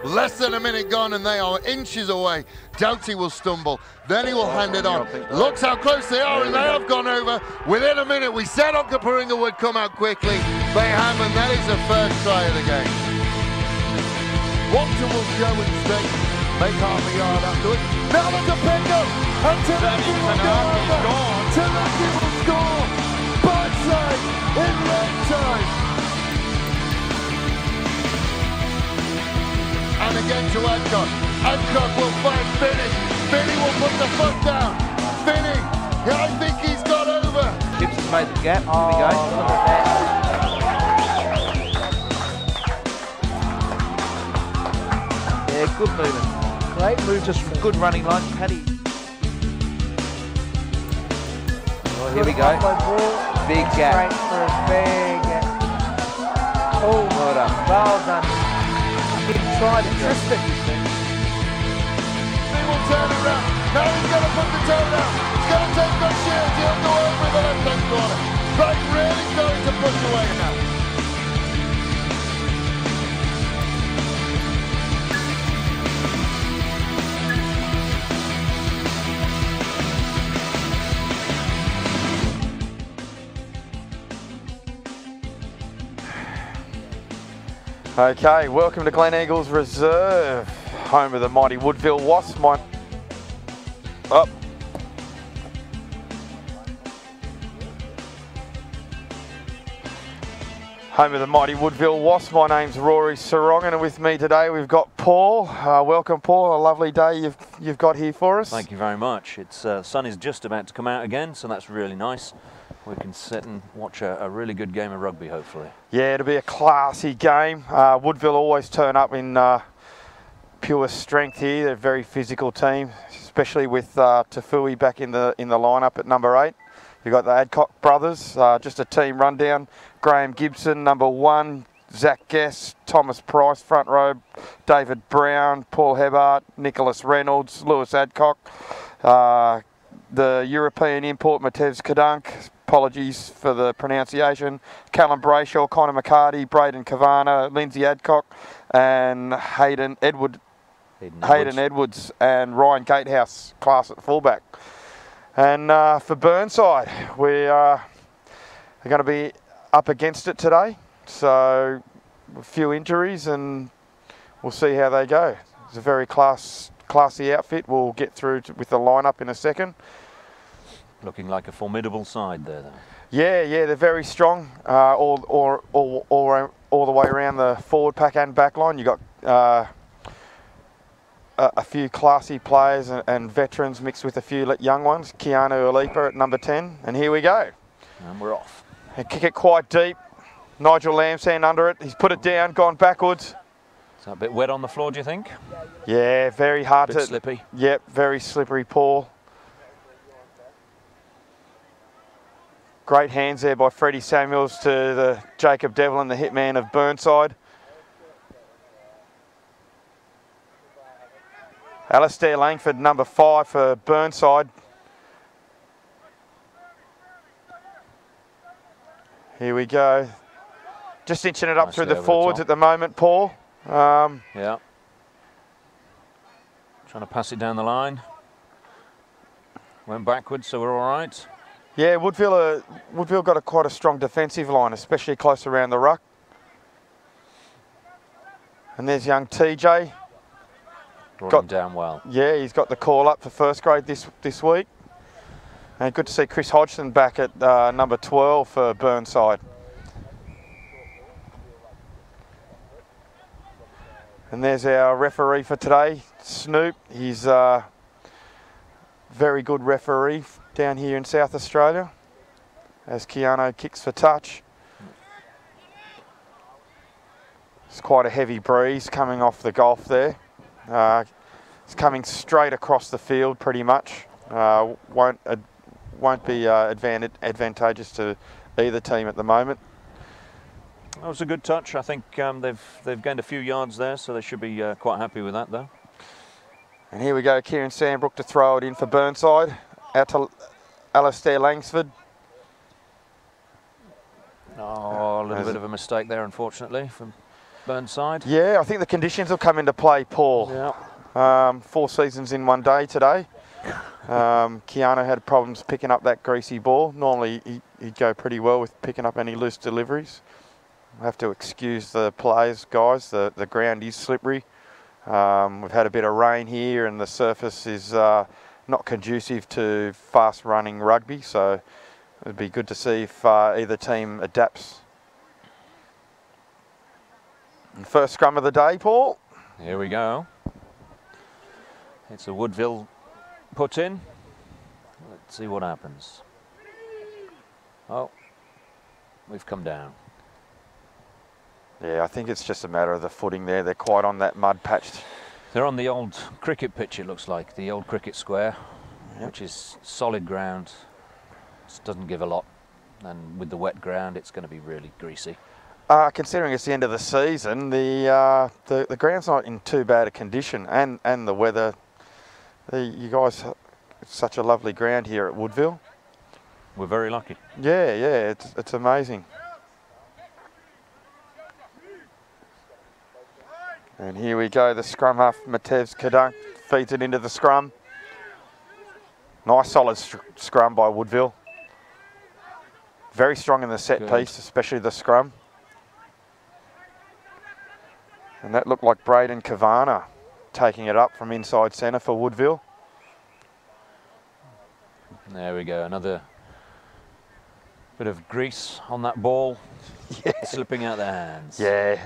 Less than a minute gone and they are inches away. Doughty will stumble, then he will hand it on. Looks how close they are and they have gone over. Within a minute, we said Onkaparinga would come out quickly. They have, and that is the first try of the game. Watson will show instead. Make half a yard afterwards. Now look at Pickup, and Tanaki will go over. Tanaki will score. Burnside in red time. And again to Adcock. Adcock will find Finney. Finney will put the foot down. Finney, I think he's got over. Gibson's made the gap. Here we go. Look at that. Yeah, good movement. Great move, just good running line. Paddy. Oh, here we go. Big gap. Oh, well done. Well done. He tried to twist it. He will turn around. Now he's going to put the toe down. He's going to take those shields. He'll go over the left-hand corner. Right, really going to push away now. Okay, welcome to Glen Eagles Reserve, home of the mighty Woodville Wasps. Up. Home of the mighty Woodville Wasps. My name's Rory Sarongan, and with me today we've got Paul. Welcome, Paul. A lovely day you've got here for us. Thank you very much. It's sun is just about to come out again, so that's really nice. We can sit and watch a really good game of rugby, hopefully. Yeah, it'll be a classy game. Woodville always turn up in pure strength here. They're a very physical team, especially with Tafui back in the lineup at number 8. You've got the Adcock brothers, just a team rundown. Graham Gibson, number 1. Zach Guest, Thomas Price, front row. David Brown, Paul Hebart, Nicholas Reynolds, Lewis Adcock. The European import, Matevs Kadunk. Apologies for the pronunciation. Callum Brayshaw, Connor McCarty, Braden Kavana, Lindsay Adcock, and Hayden Edwards and Ryan Gatehouse, class at fullback. And for Burnside, we are going to be up against it today. So a few injuries, and we'll see how they go. It's a very classy outfit. We'll get through with the lineup in a second. Looking like a formidable side there, though. Yeah, they're very strong, all the way around the forward pack and back line. You've got a few classy players and veterans mixed with a few young ones. Keanu Alipa at number 10, and here we go. And we're off. And kick it quite deep. Nigel Lamshand under it. He's put it down, gone backwards. Is that a bit wet on the floor, do you think? Yeah, very hard to... slippy. Yep, very slippery, Paul. Great hands there by Freddie Samuels to the Jacob Devlin, the hitman of Burnside. Alistair Langford, number 5 for Burnside. Here we go. Just inching it up through the forwards at the moment, Paul. Yeah. Trying to pass it down the line. Went backwards, so we're all right. Yeah, Woodville got quite a strong defensive line, especially close around the ruck. And there's young TJ. Brought him down well. Yeah, he's got the call up for first grade this week. And good to see Chris Hodgson back at number 12 for Burnside. And there's our referee for today, Snoop. He's a very good referee down here in South Australia, as Keanu kicks for touch. It's quite a heavy breeze coming off the Gulf there. It's coming straight across the field pretty much. Won't be advantageous to either team at the moment. That was a good touch. I think they've gained a few yards there, so they should be quite happy with that, though. And here we go, Kieran Sandbrook to throw it in for Burnside. Out to Alistair Langsford. Oh, a little bit of a mistake there, unfortunately. Burnside. Yeah, I think the conditions will come into play, Paul. Yeah. 4 seasons in 1 day today. Keanu had problems picking up that greasy ball. Normally he'd go pretty well with picking up any loose deliveries. I have to excuse the players, guys. The ground is slippery. We've had a bit of rain here and the surface is not conducive to fast running rugby, so it'd be good to see if either team adapts. And first scrum of the day, Paul. Here we go. It's a Woodville put in. Let's see what happens. Oh, we've come down. Yeah, I think it's just a matter of the footing there. They're quite on that mud patch. They're on the old cricket pitch, it looks like, the old cricket square, which is solid ground. Just doesn't give a lot. And with the wet ground, it's going to be really greasy. Considering it's the end of the season, the ground's not in too bad a condition, and the weather. You guys, it's such a lovely ground here at Woodville. We're very lucky. Yeah, it's amazing. And here we go, the scrum half, Matev's Kadunk feeds it into the scrum. Nice solid scrum by Woodville. Very strong in the set piece, especially the scrum. And that looked like Braden Kavana taking it up from inside centre for Woodville. There we go, another bit of grease on that ball, slipping out their hands. Yeah.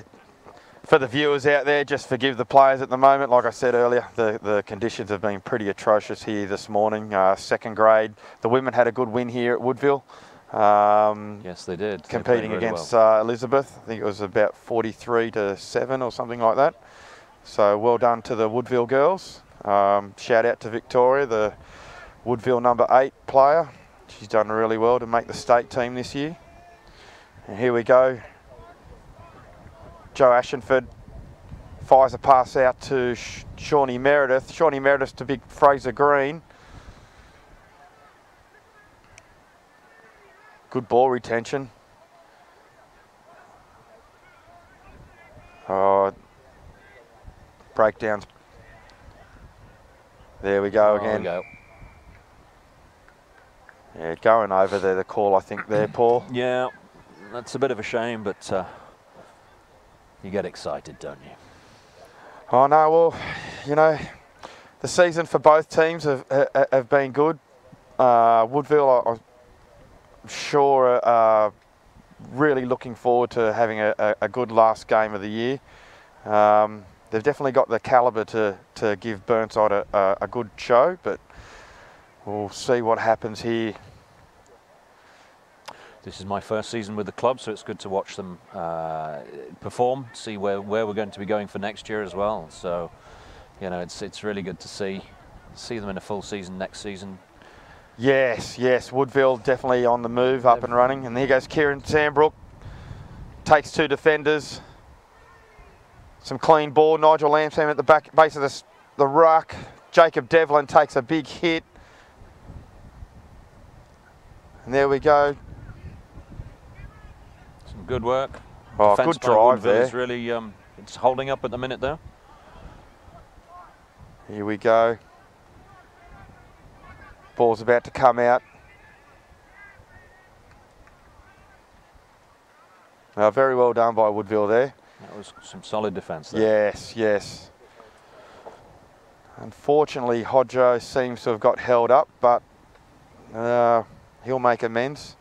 For the viewers out there, just forgive the players at the moment. Like I said earlier, the conditions have been pretty atrocious here this morning. Second grade. The women had a good win here at Woodville. Yes, they did. Competing against Elizabeth. I think it was about 43-7 or something like that. So well done to the Woodville girls. Shout out to Victoria, the Woodville number 8 player. She's done really well to make the state team this year. And here we go. Joe Ashenford fires a pass out to Shawnee Meredith. Shawnee Meredith to big Fraser Green. Good ball retention. Oh, breakdowns. There we go again. There we go. Yeah, going over there, the call, I think, there, Paul. Yeah, that's a bit of a shame, but you get excited, don't you? Oh, no, well, you know, the season for both teams have been good. Woodville, I'm sure, really looking forward to having a good last game of the year. They've definitely got the calibre to give Burnside a good show, but we'll see what happens here. This is my first season with the club, so it's good to watch them perform, see where we're going to be going for next year as well. So, you know, it's really good to see them in a full season next season. Yes, Woodville definitely on the move, up and running. And here goes Kieran Sandbrook, takes 2 defenders. Some clean ball, Nigel Lamsham at the back base of the ruck. Jacob Devlin takes a big hit. And there we go. Some good work. Oh, Defence good drive Woodville there. is really, it's holding up at the minute there. Here we go. Ball's about to come out. Very well done by Woodville there. That was some solid defence there. Yes. Unfortunately, Hodjo seems to have got held up, but he'll make amends.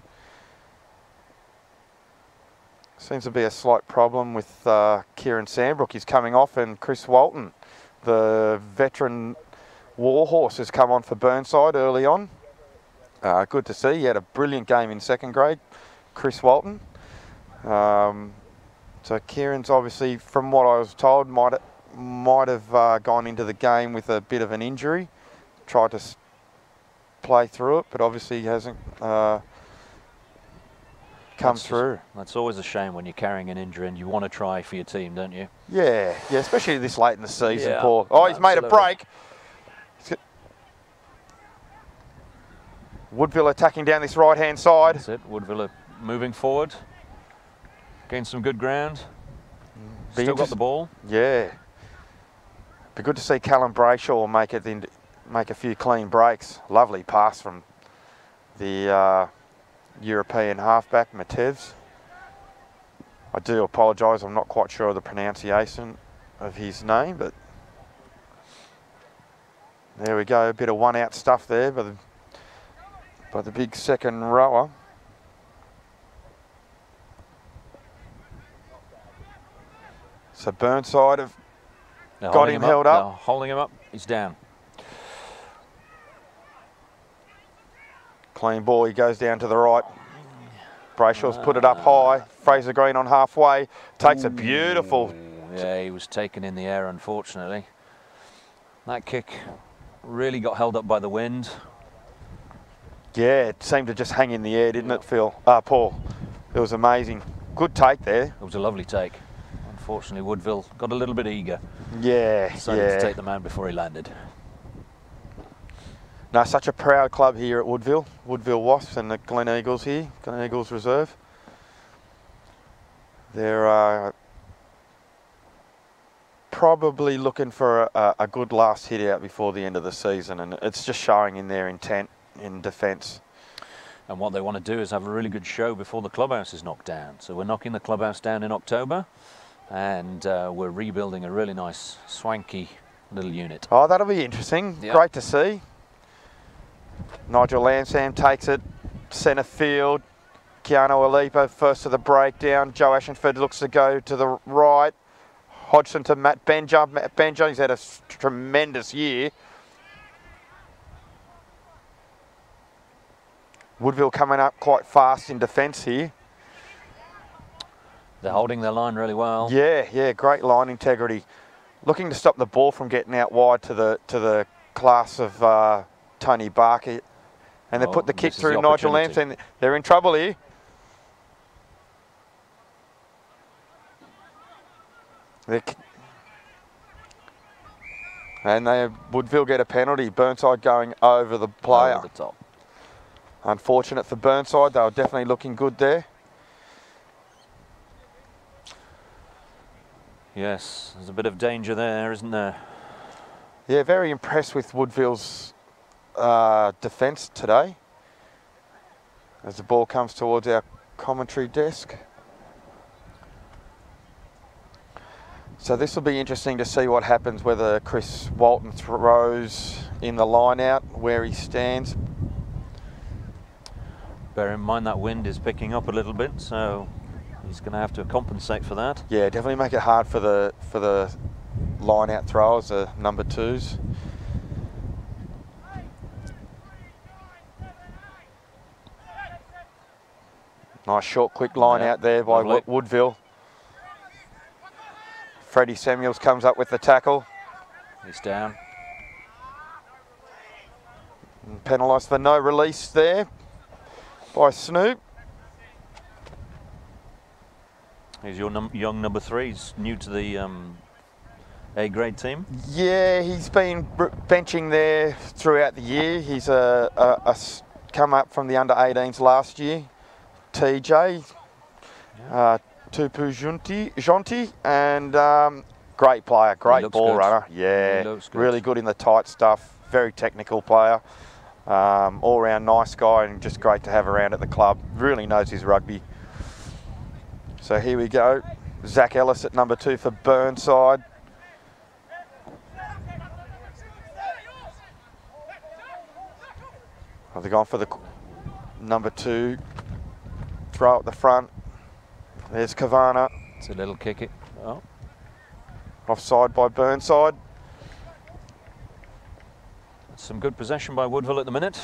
Seems to be a slight problem with Kieran Sandbrook. He's coming off, and Chris Walton, the veteran warhorse, has come on for Burnside early on. Good to see. He had a brilliant game in second grade, Chris Walton. So Kieran's obviously, from what I was told, might have gone into the game with a bit of an injury. Tried to play through it, but obviously hasn't come through. That's always a shame when you're carrying an injury and you want to try for your team, don't you? Yeah, especially this late in the season, Yeah, Paul. Oh, he's made a break. Woodville attacking down this right-hand side. That's it. Woodville are moving forward. Gain some good ground. Still got the ball. Yeah. Be good to see Callum Brayshaw make a few clean breaks. Lovely pass from the European halfback, Matevs. I do apologise, I'm not quite sure of the pronunciation of his name, but there we go, a bit of one-out stuff there by the big second rower. So Burnside have got him held up. They're holding him up, he's down. Clean ball, he goes down to the right. Brayshaw's put it up high. Fraser Green on halfway. Takes a beautiful... Yeah, he was taken in the air, unfortunately. That kick really got held up by the wind. Yeah, it seemed to just hang in the air, didn't it, Paul? It was amazing. Good take there. It was a lovely take. Unfortunately, Woodville got a little bit eager. Yeah, Decided to take the man before he landed. No, such a proud club here at Woodville. Woodville Wasps and the Glen Eagles here, Glen Eagles Reserve. They're probably looking for a good last hit out before the end of the season, and it's just showing in their intent in defence. And what they want to do is have a really good show before the clubhouse is knocked down. So we're knocking the clubhouse down in October, and we're rebuilding a really nice, swanky little unit. Oh, that'll be interesting. Yep. Great to see. Nigel Lansam takes it, centre field. Keanu Alipa first to the breakdown. Joe Ashenford looks to go to the right. Hodgson to Matt Benja. Matt Benja, he's had a tremendous year. Woodville coming up quite fast in defence here. They're holding their line really well. Yeah, great line integrity. Looking to stop the ball from getting out wide to the class of Tony Barker, and they put the kick through Nigel Lampson. They're in trouble here. And Woodville get a penalty. Burnside going over the player. Over the top. Unfortunate for Burnside. They were definitely looking good there. Yes, there's a bit of danger there, isn't there? Yeah, very impressed with Woodville's defence today as the ball comes towards our commentary desk. So this will be interesting to see what happens, whether Chris Walton throws in the line out, where he stands. Bear in mind that wind is picking up a little bit, so he's going to have to compensate for that. Yeah, definitely make it hard for the line out throwers, the number twos. Nice short, quick line out there by Woodville. Freddie Samuels comes up with the tackle. He's down. Penalised for no release there by Snoop. He's your young number 3. He's new to the A-grade team. Yeah, he's been benching there throughout the year. He's come up from the under-18s last year. TJ, Tupu Jonti, and great player, great ball runner. Yeah, really good in the tight stuff, very technical player. All-round nice guy, and just great to have around at the club. Really knows his rugby. So here we go. Zach Ellis at number 2 for Burnside. Oh, they're going for the number 2. Throw at the front. There's Kavana. It's a little kick it. Oh. Offside by Burnside. Some good possession by Woodville at the minute.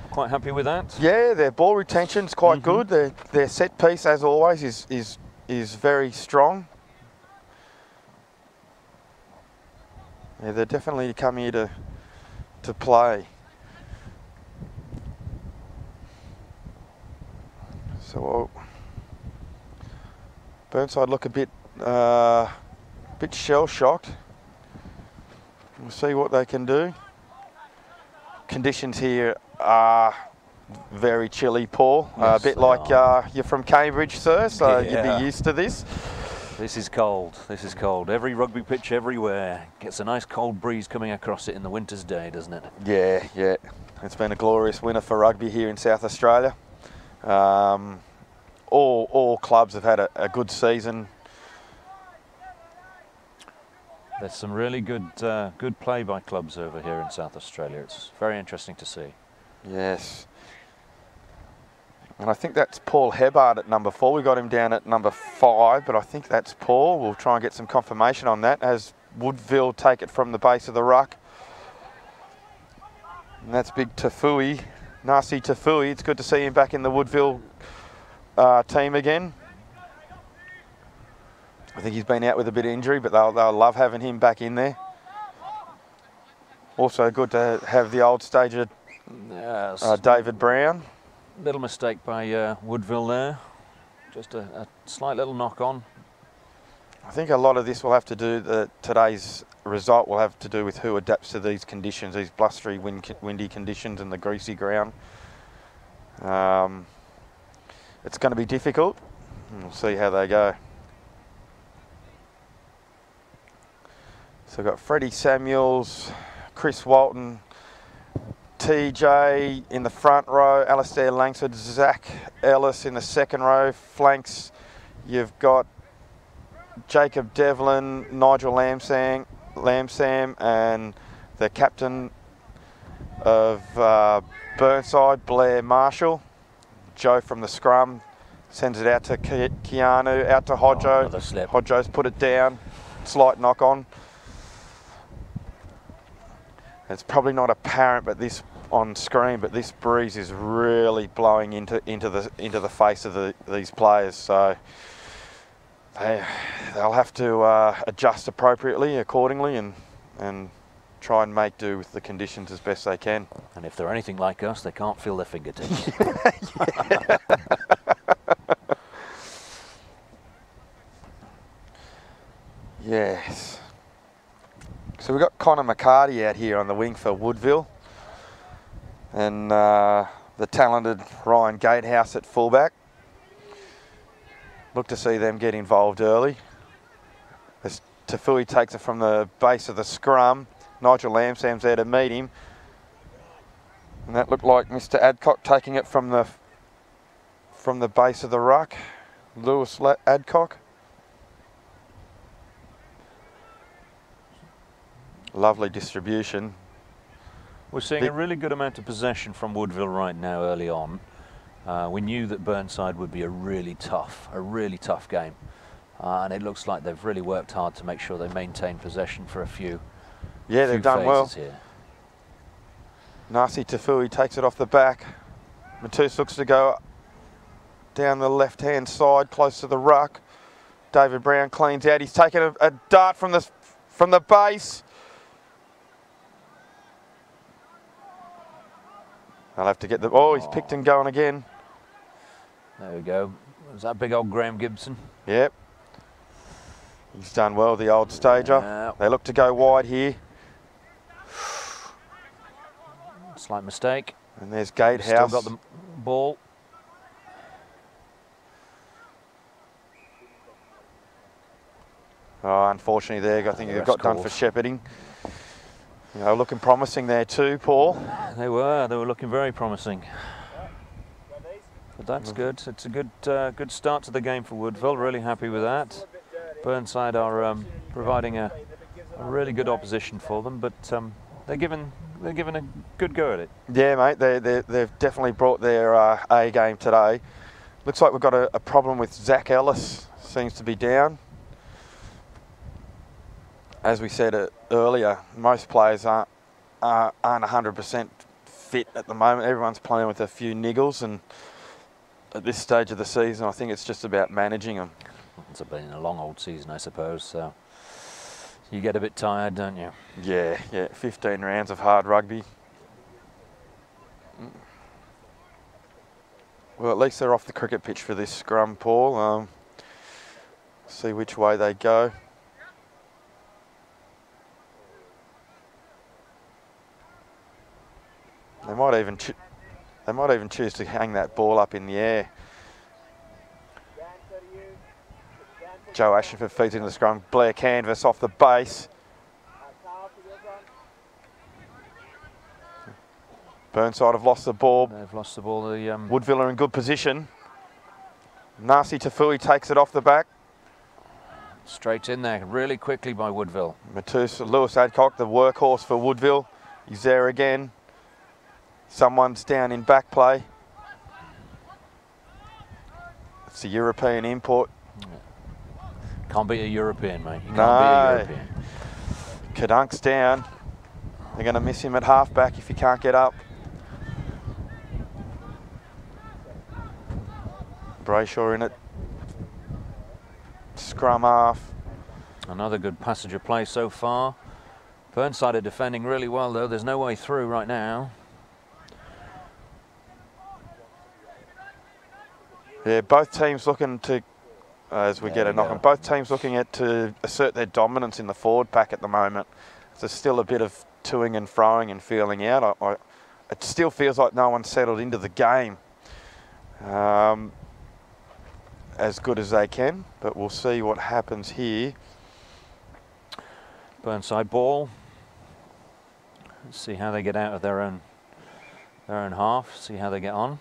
Quite happy with that. Yeah, their ball retention's quite good. Their set piece, as always, is very strong. Yeah, they definitely come here to play. So Burnside look a bit shell-shocked. We'll see what they can do. Conditions here are very chilly, Paul. Yes, a bit like you're from Cambridge, sir, so yeah. you'd be used to this. This is cold. This is cold. Every rugby pitch everywhere gets a nice cold breeze coming across it in the winter's day, doesn't it? Yeah, yeah. It's been a glorious winter for rugby here in South Australia. All clubs have had a good season. There's some really good play by clubs over here in South Australia. It's very interesting to see. Yes. And I think that's Paul Hebbard at number 4. We got him down at number 5, but I think that's Paul. We'll try and get some confirmation on that as Woodville take it from the base of the ruck. And that's big Tafui, Nasi Tafui. It's good to see him back in the Woodville team again. I think he's been out with a bit of injury, but they'll love having him back in there. Also good to have the old stager David Brown. Little mistake by Woodville there. Just a slight little knock on. I think a lot of this will have to do, today's result will have to do with who adapts to these conditions, these blustery, windy conditions and the greasy ground. It's going to be difficult. We'll see how they go. So we've got Freddie Samuels, Chris Walton, TJ in the front row, Alistair Langsford, Zach Ellis in the second row. Flanks, you've got Jacob Devlin, Nigel Lamsam, and the captain of Burnside, Blair Marshall. Joe from the scrum sends it out to Keanu, out to Hodjo. Hodjo's put it down, slight knock on. It's probably not apparent, but this on screen, but this breeze is really blowing into the face of these players. So they'll have to adjust appropriately, accordingly, and try and make do with the conditions as best they can. And if they're anything like us, they can't feel their fingertips. Yes. So we've got Connor McCarty out here on the wing for Woodville, and the talented Ryan Gatehouse at fullback. Look to see them get involved early. As Tafui takes it from the base of the scrum, Nigel Lamsam's there to meet him, and that looked like Mr. Adcock taking it from the base of the ruck, Lewis Adcock. Lovely distribution. We're seeing a really good amount of possession from Woodville right now early on. We knew that Burnside would be a really tough game. And it looks like they've really worked hard to make sure they maintain possession for a few. Yeah, they've done well. Here. Nasi Tafui takes it off the back. Matus looks to go down the left-hand side, close to the ruck. David Brown cleans out. He's taken a dart from the base. I'll have to get the... Oh, he's picked and going again. There we go. Was that big old Graham Gibson? Yep. He's done well, the old stager. Yeah. They look to go wide here. Slight mistake. And there's Gatehouse. Still got the ball. Oh, unfortunately there, I think they've got done for shepherding. You know, looking promising there too, Paul. They were looking very promising. But that's good. It's a good start to the game for Woodville. Really happy with that. Burnside are providing a really good opposition for them, but they're giving a good go at it. Yeah, mate. They've definitely brought their A game today. Looks like we've got a problem with Zach Ellis. Seems to be down. As we said earlier, most players aren't 100% fit at the moment. Everyone's playing with a few niggles, and at this stage of the season, I think it's just about managing them. It's been a long old season, I suppose, so you get a bit tired, don't you? Yeah, 15 rounds of hard rugby. Well, at least they're off the cricket pitch for this scrum, Paul. See which way they go. They might even choose to hang that ball up in the air. Joe Ashenford feeds into the scrum. Blair Canvas off the base. Burnside have lost the ball. They've lost the ball. Woodville are in good position. Nasi Tafui takes it off the back. Straight in there, really quickly by Woodville. Matusa, Lewis Adcock, the workhorse for Woodville. He's there again. Someone's down in back play. It's a European import. Can't beat a European, mate. You can't No. beat a European. Kadunk's down. They're going to miss him at halfback if he can't get up. Brayshaw in it. Scrum half. Another good passage of play so far. Burnside are defending really well, though. There's no way through right now. Yeah, both teams looking to, as we get a knock on, both teams looking at to assert their dominance in the forward pack at the moment. There's still a bit of toing and froing and feeling out. It still feels like no one's settled into the game as good as they can, but we'll see what happens here. Burnside ball. Let's see how they get out of their own half. See how they get on.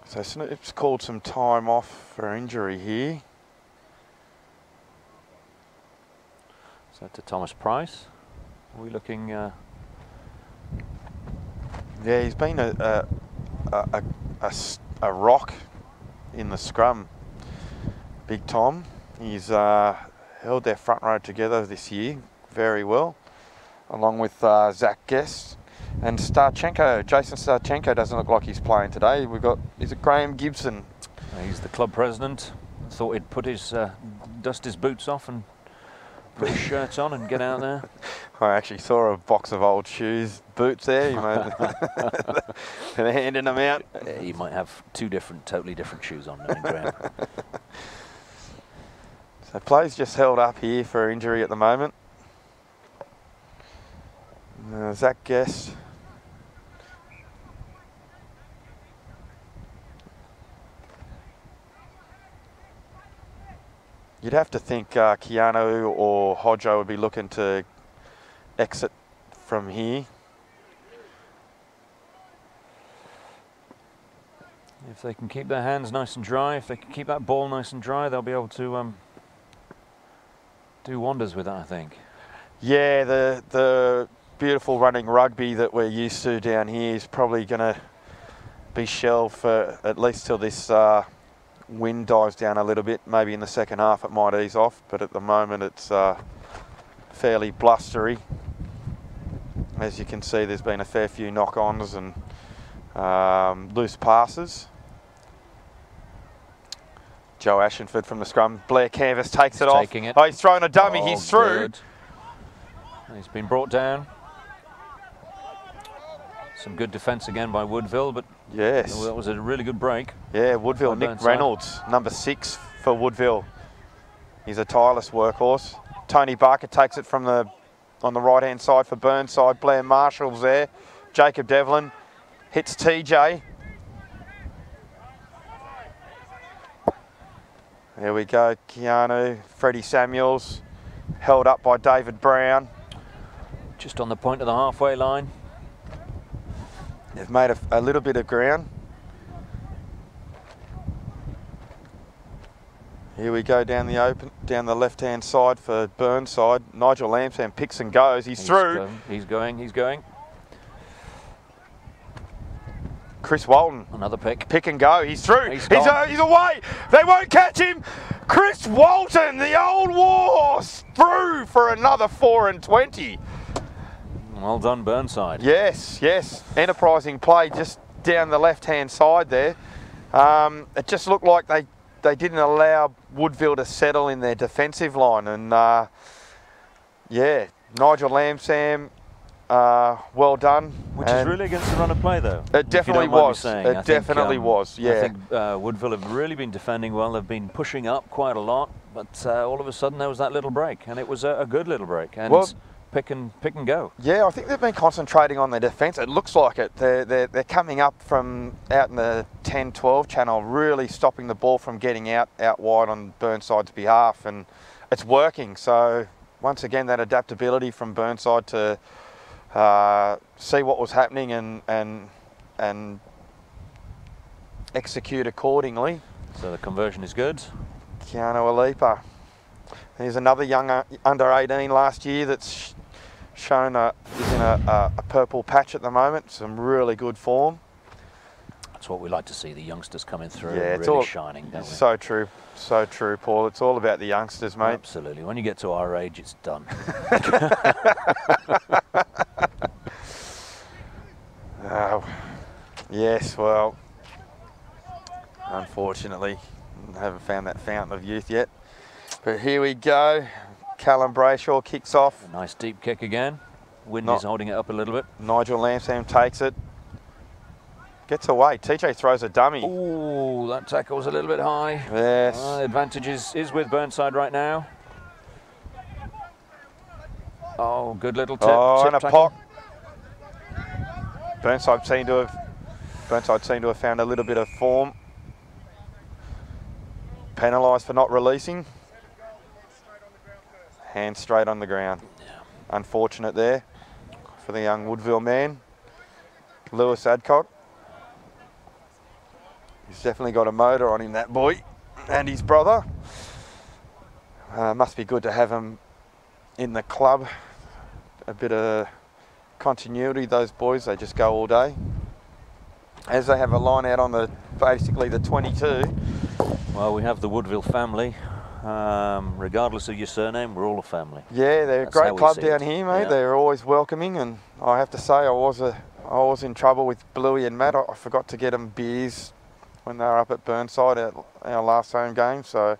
So Snip's called some time off for injury here. So to Thomas Price. Are we looking? Yeah, he's been a rock in the scrum. Big Tom. He's held their front row together this year very well, along with Zach Guest and Starchenko. Jason Starchenko doesn't look like he's playing today. Is it Graham Gibson? He's the club president. Thought he'd put his dust his boots off and put his shirts on and get out there. I actually saw a box of old shoes, boots there. You might they're handing them out. He might have two totally different shoes on, Graham. So play's just held up here for injury at the moment. Zach Guest. You'd have to think Keanu or Hodjo would be looking to exit from here. If they can keep their hands nice and dry, if they can keep that ball nice and dry, they'll be able to do wonders with that, I think. Yeah, the beautiful running rugby that we're used to down here is probably going to be shelved for at least till this wind dies down a little bit. Maybe in the second half it might ease off, but at the moment it's fairly blustery. As you can see, there's been a fair few knock-ons and loose passes. Joe Ashenford from the scrum. Blair Canvas takes it off. Oh, he's throwing a dummy. Oh, he's through. Good. He's been brought down. Some good defence again by Woodville, but yes, that was a really good break. Yeah, Woodville. Nick Reynolds, number 6 for Woodville. He's a tireless workhorse. Tony Barker takes it from on the right-hand side for Burnside. Blair Marshall's there. Jacob Devlin hits TJ. There we go, Keanu. Freddie Samuels, held up by David Brown. Just on the point of the halfway line. They've made a little bit of ground. Here we go down the left-hand side for Burnside. Nigel Lamsham picks and goes. He's through. He's going. Chris Walton. Another pick. Pick and go. He's through. He's away. They won't catch him. Chris Walton, the old warhorse, through for another 4 and 20. Well done, Burnside. Yes. Enterprising play just down the left-hand side there. It just looked like they didn't allow Woodville to settle in their defensive line. And, yeah, Nigel Lamsham, well done. Which is really against the run of play, though. It definitely was. It definitely was, yeah. I think Woodville have really been defending well. They've been pushing up quite a lot. But all of a sudden, there was that little break. And it was a good little break. And pick and go. Yeah, I think they've been concentrating on their defence. It looks like it. They're coming up from out in the 10-12 channel, really stopping the ball from getting out wide on Burnside's behalf, and it's working. So once again, that adaptability from Burnside to see what was happening and execute accordingly. So the conversion is good. Keanu Alipa. There's another young under 18 last year that's shown is in a purple patch at the moment. Some really good form. That's what we like to see, the youngsters coming through, yeah, really all shining, don't we? So true, Paul. It's all about the youngsters, mate. Absolutely. When you get to our age, it's done. Yes, well, unfortunately, haven't found that fountain of youth yet. But here we go. Callum Brayshaw kicks off. A nice deep kick again. Wind is holding it up a little bit. Nigel Lamsham takes it. Gets away. TJ throws a dummy. Ooh, that tackle was a little bit high. Yes. Advantage is with Burnside right now. Oh, good little tip. Oh, tip and a tackle. pop. Burnside seem to have found a little bit of form. Penalised for not releasing. Hand straight on the ground. Yeah. Unfortunate there for the young Woodville man. Lewis Adcock. He's definitely got a motor on him, that boy, and his brother. Must be good to have him in the club. A bit of continuity, those boys, they just go all day. As they have a line out on basically the 22. Well, we have the Woodville family. Regardless of your surname, we're all a family. Yeah, they're That's a great club down it. here, mate. Yeah. They're always welcoming, and I have to say I was in trouble with Bluey and Matt. I forgot to get them beers when they were up at Burnside at our last home game, so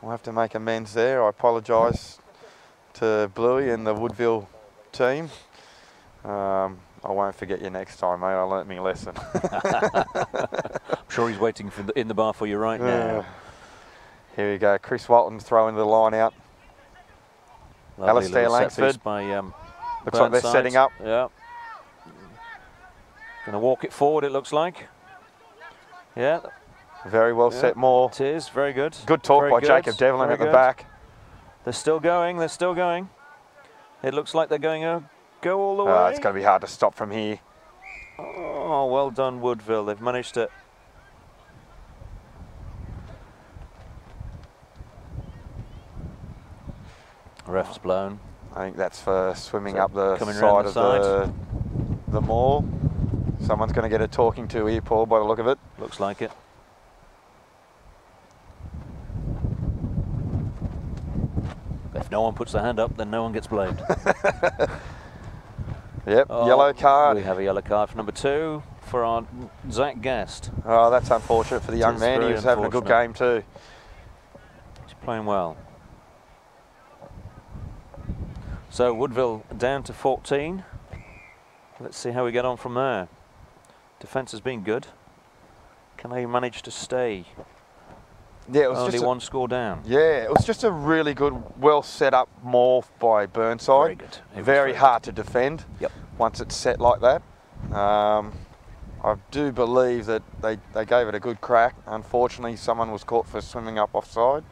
we'll have to make amends there. I apologise to Bluey and the Woodville team. I won't forget you next time, mate. I learnt me lesson. I'm sure he's waiting in the bar for you right now. Here we go. Chris Walton throwing the line out. Lovely Alistair little set piece Langford. by Looks like they're Burnside. setting up. Yeah. Going to walk it forward, it looks like. Yeah. Very well set maul. It is, very good. Good talk Very by good. Jacob Devlin Very at the good. back. They're still going, they're still going. It looks like they're going to go all the way. It's going to be hard to stop from here. Oh, well done, Woodville. They've managed to... Ref's blown. I think that's for swimming So up the coming side round of the the maul. Someone's going to get a talking to here, Paul, by the look of it. Looks like it. If no one puts their hand up, then no one gets blamed. Yep, Oh, yellow card. We have a yellow card for number 2 for our Zach Guest. Oh, that's unfortunate for the young is man. He very was having a good unfortunate. game too. He's playing well. So Woodville down to 14. Let's see how we get on from there. Defence has been good. Can they manage to stay? Yeah, it was Only just one score down. yeah, it was just a really good, well set up maul by Burnside. Very good. It was Very very hard to defend. Yep. Once it's set like that. I do believe that they gave it a good crack. Unfortunately, someone was caught for swimming up offside,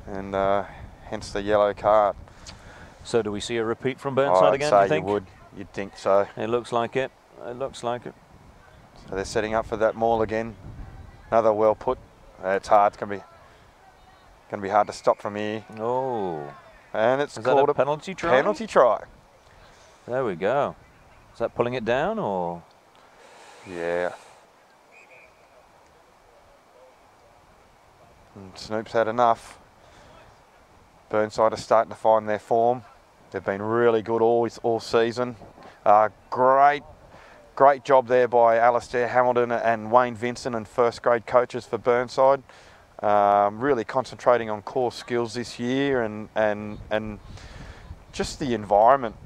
and hence the yellow card. So do we see a repeat from Oh, Burnside I'd again, say do you think? you would. You'd think so. It looks like it. It looks like it. So they're setting up for that maul again. Another well put. It's hard. It's going to be hard to stop from here. Oh. And it's Is called that a penalty try? penalty try. There we go. Is that pulling it down or? Yeah. And Snoop's had enough. Burnside are starting to find their form. They've been really good all season. Great job there by Alistair Hamilton and Wayne Vincent and first grade coaches for Burnside. Really concentrating on core skills this year and just the environment.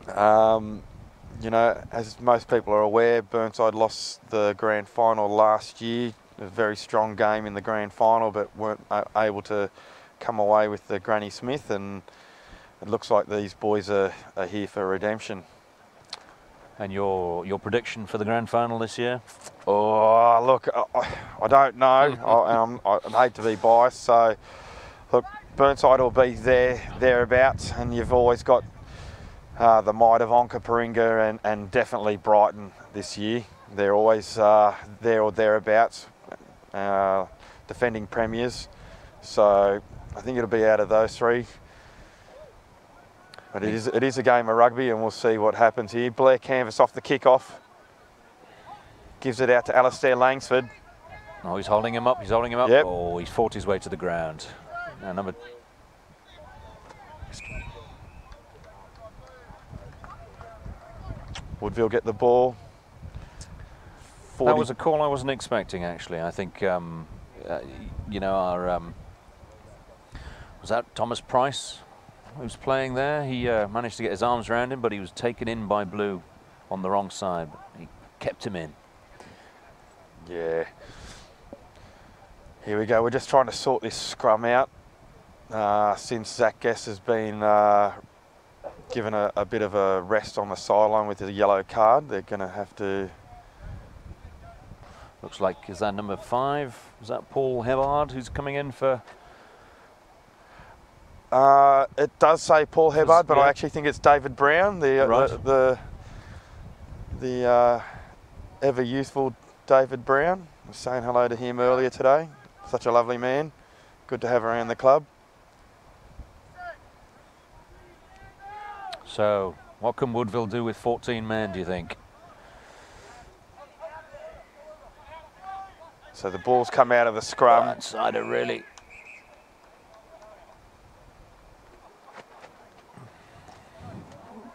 You know, as most people are aware, Burnside lost the grand final last year. A very strong game in the grand final, but weren't able to come away with the Granny Smith. And it looks like these boys are here for redemption. And your prediction for the grand final this year? Oh, look, I don't know. I'd hate to be biased. So, look, Burnside will be thereabouts, and you've always got the might of Onkaparinga and definitely Brighton this year. They're always there or thereabouts, defending premiers. So I think it'll be out of those three. But it is a game of rugby, and we'll see what happens here. Blair Canvas off the kick-off. Gives it out to Alistair Langsford. Oh, he's holding him up. He's holding him up. Yep. Oh, he's fought his way to the ground. Now, number... Woodville get the ball. 40. That was a call I wasn't expecting, actually. I think, you know, our... was that Thomas Price who's playing there? He managed to get his arms around him, but he was taken in by Blue on the wrong side. He kept him in. Yeah. Here we go. We're just trying to sort this scrum out since Zach Guess has been given a bit of a rest on the sideline with a yellow card. They're going to have to... Looks like, is that number 5? Is that Paul Hebard who's coming in for... it does say Paul Hebard, but yeah. I actually think it's David Brown, the ever youthful David Brown. I was saying hello to him earlier today. Such a lovely man. Good to have around the club. So, what can Woodville do with 14 men, do you think? So the ball's come out of the scrum. Burnside are really...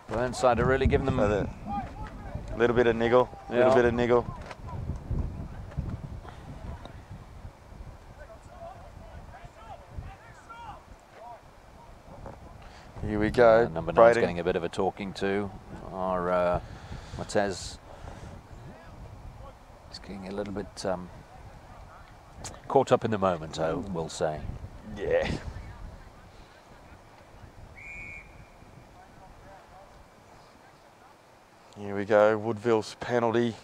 Burnside are really giving them... A little bit of niggle, a little bit of niggle. Here we go. Number 9's getting a bit of a talking to. Our Montez is getting a little bit caught up in the moment, I will say. Yeah. Here we go, Woodville's penalty.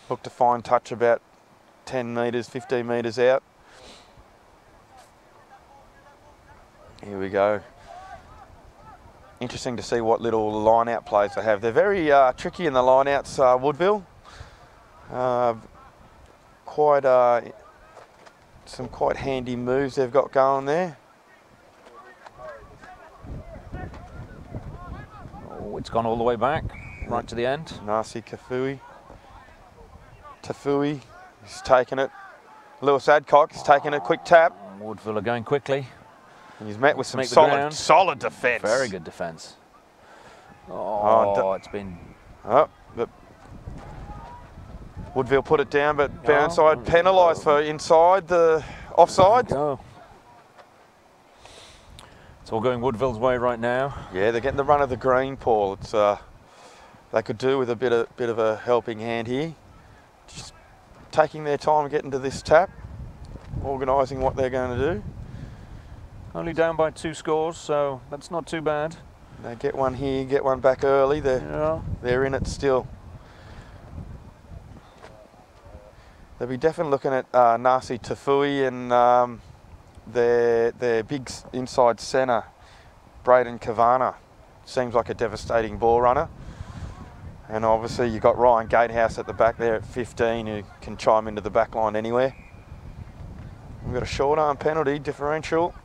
Look to find touch about 10 metres, 15 metres out. Here we go. Interesting to see what little line-out plays they have. They're very tricky in the line-outs, Woodville. Some quite handy moves they've got going there. Oh, it's gone all the way back, right to the end. Nasi Tafui. He's taken it. Lewis Adcock is taking a quick tap. Woodville are going quickly. And he's met with some Make solid defence. Very good defence. Oh, it's been... Oh, but Woodville put it down, but Burnside penalised for inside the offside. Go. It's all going Woodville's way right now. Yeah, they're getting the run of the green, Paul. It's they could do with a bit of a helping hand here. Just taking their time getting to this tap, organising what they're going to do. Only down by 2 scores, so that's not too bad. They get one here, get one back early. They're in it still. They'll be definitely looking at Nasi Tafui and their big inside centre, Braden Kavana. Seems like a devastating ball runner. And obviously you've got Ryan Gatehouse at the back there at 15 who can chime into the back line anywhere. We've got a short arm penalty differential.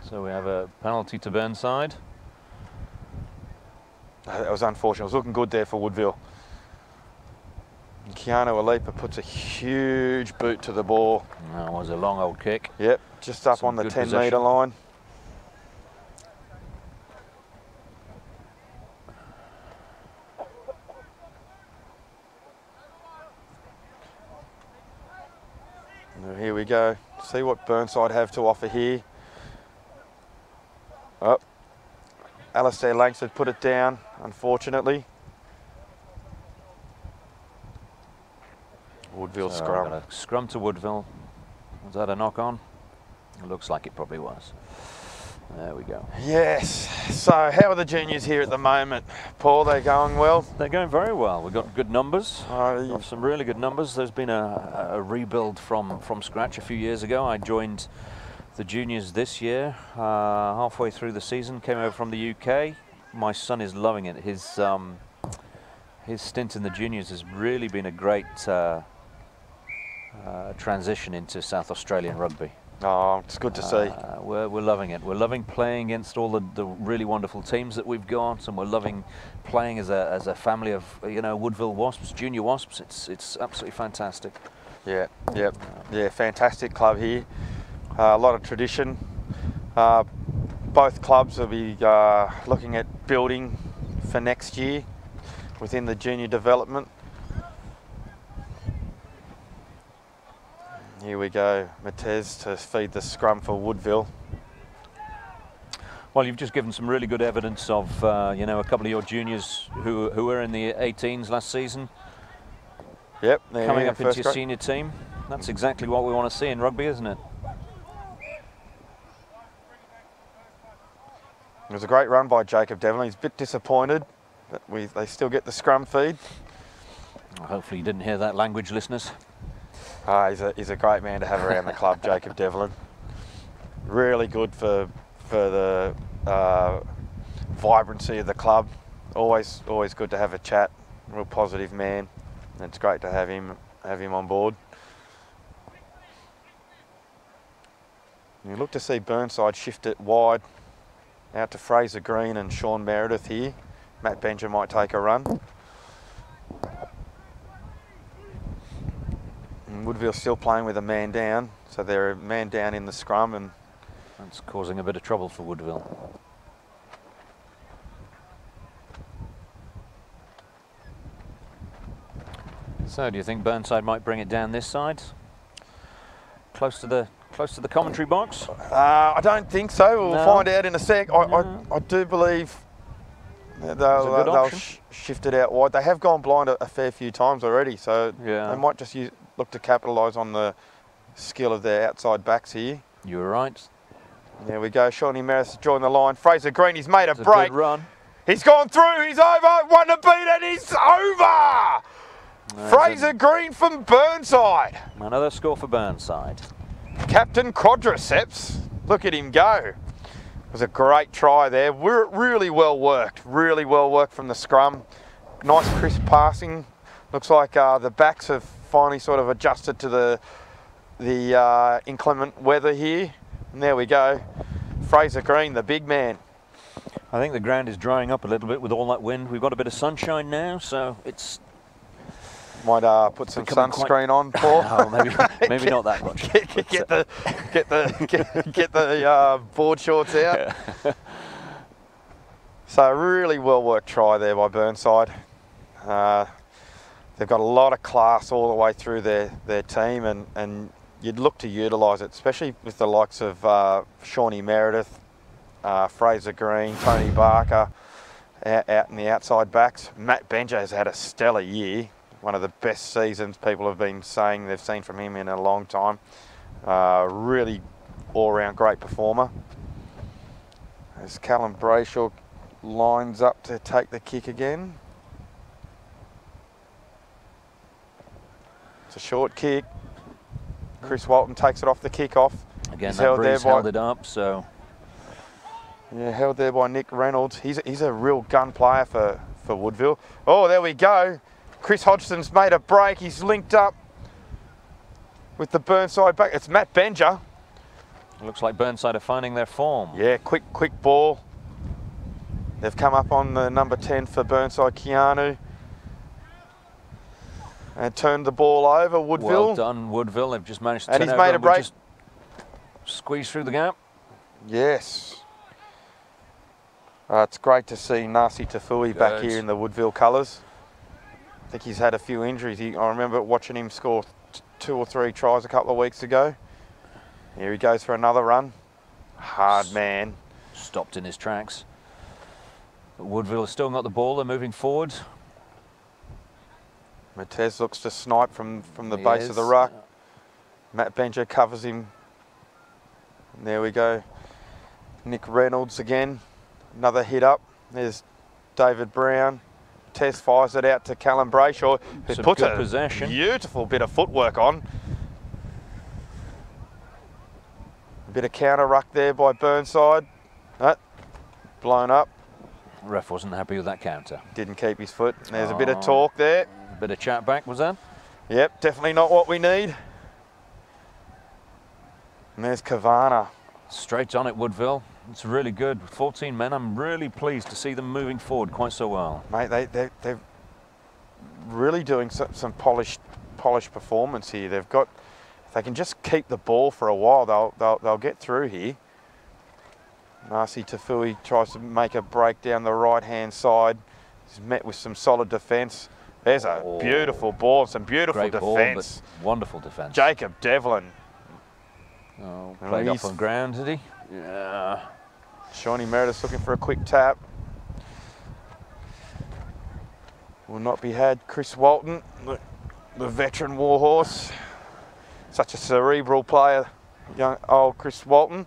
So we have a penalty to Burnside. That was unfortunate. It was looking good there for Woodville. Keanu Alipa puts a huge boot to the ball. That was a long old kick. Yep, just up on the 10-metre line. Now here we go. See what Burnside have to offer here. Oh, Alistair Langsford put it down, unfortunately. Woodville scrum. A scrum to Woodville. Was that a knock on? It looks like it probably was. There we go. Yes. So how are the juniors here at the moment, Paul? They're going well? They're going very well. We've got good numbers. Oh, Some really good numbers. There's been a rebuild from scratch a few years ago. I joined the juniors this year, halfway through the season. Came over from the UK. My son is loving it. His stint in the juniors has really been a great transition into South Australian rugby. oh, it's good to see. We're loving it. We're loving playing against all the really wonderful teams that we've got, and we're loving playing as a family of, you know, Woodville Wasps, junior Wasps. It's absolutely fantastic. Yeah, yeah, fantastic club here. A lot of tradition. Both clubs will be looking at building for next year within the junior development. Here we go, Matez to feed the scrum for Woodville. Well, you've just given some really good evidence of, you know, a couple of your juniors who were in the 18s last season. Yep, Coming up into your senior team. That's exactly what we want to see in rugby, isn't it? It was a great run by Jacob Devlin. He's a bit disappointed, but they still get the scrum feed. Hopefully you didn't hear that language, listeners. He's a great man to have around the club, Jacob Devlin. Really good for the vibrancy of the club. Always good to have a chat. Real positive man. It's great to have him on board. You look to see Burnside shift it wide out to Fraser Green and Sean Meredith here. Matt Benja might take a run. And Woodville still playing with a man down, so they're a man down in the scrum, and that's causing a bit of trouble for Woodville. So, do you think Burnside might bring it down this side, close to the commentary box? I don't think so. We'll find out in a sec. I do believe they'll shift it out wide. They have gone blind a fair few times already, so they might just look to capitalise on the skill of their outside backs here. You were right. There we go. Shawnee Maris joined the line. Fraser Green, he's made a break. Good run. He's gone through. He's over. One to beat, and he's over. Fraser Green from Burnside. Another score for Burnside. Captain Quadriceps. Look at him go. It was a great try there. We're really well worked from the scrum. Nice crisp passing. Looks like the backs have finally sort of adjusted to the inclement weather here. And there we go. Fraser Green, the big man. I think the ground is drying up a little bit with all that wind. We've got a bit of sunshine now, so it's... Might put some sunscreen on, Paul. Oh, maybe not that much. Get the board shorts out. Yeah. So really well worked try there by Burnside. They've got a lot of class all the way through their team, and you'd look to utilise it, especially with the likes of Shawnee Meredith, Fraser Green, Tony Barker out in the outside backs. Matt Benja has had a stellar year. One of the best seasons people have been saying they've seen from him in a long time. Really all-round great performer. As Callum Brayshaw lines up to take the kick again. It's a short kick. Chris Walton takes it off the kick-off. Again, that breeze held it up, so... Yeah, held there by Nick Reynolds. He's a real gun player for Woodville. Oh, there we go. Chris Hodgson's made a break. He's linked up with the Burnside back. It's Matt Benja. It looks like Burnside are finding their form. Yeah, quick ball. They've come up on the number 10 for Burnside, Keanu. And turned the ball over, Woodville. Well done, Woodville. They've just managed to turn over. And he's made a break. Just squeeze through the gap. Yes. It's great to see Nasi Tafui back here in the Woodville colours. I think he's had a few injuries. I remember watching him score 2 or 3 tries a couple of weeks ago. Here he goes for another run. Hard man. Stopped in his tracks. But Woodville has still got the ball. They're moving forward. Matez looks to snipe from the base of the ruck. Matt Benja covers him. And there we go. Nick Reynolds again, another hit up. There's David Brown. Tess fires it out to Callum Brayshaw, who puts a possession. Beautiful bit of footwork on. A bit of counter ruck there by Burnside. Blown up. Ref wasn't happy with that counter. Didn't keep his foot. There's a bit of talk there. A bit of chat back, was that? Yep, definitely not what we need. And there's Kavana. Straight on it, Woodville. It's really good. 14 men. I'm really pleased to see them moving forward quite so well. Mate, they're really doing some polished performance here. They've got, if they can just keep the ball for a while, they'll get through here. Nasi Tafui tries to make a break down the right-hand side. He's met with some solid defence. There's a beautiful ball, some beautiful defence. Wonderful defence. Jacob Devlin. Oh, played up on ground, did he? Yeah. Shawnee Meredith's looking for a quick tap. Will not be had. Chris Walton, the veteran warhorse. Such a cerebral player, young old Chris Walton.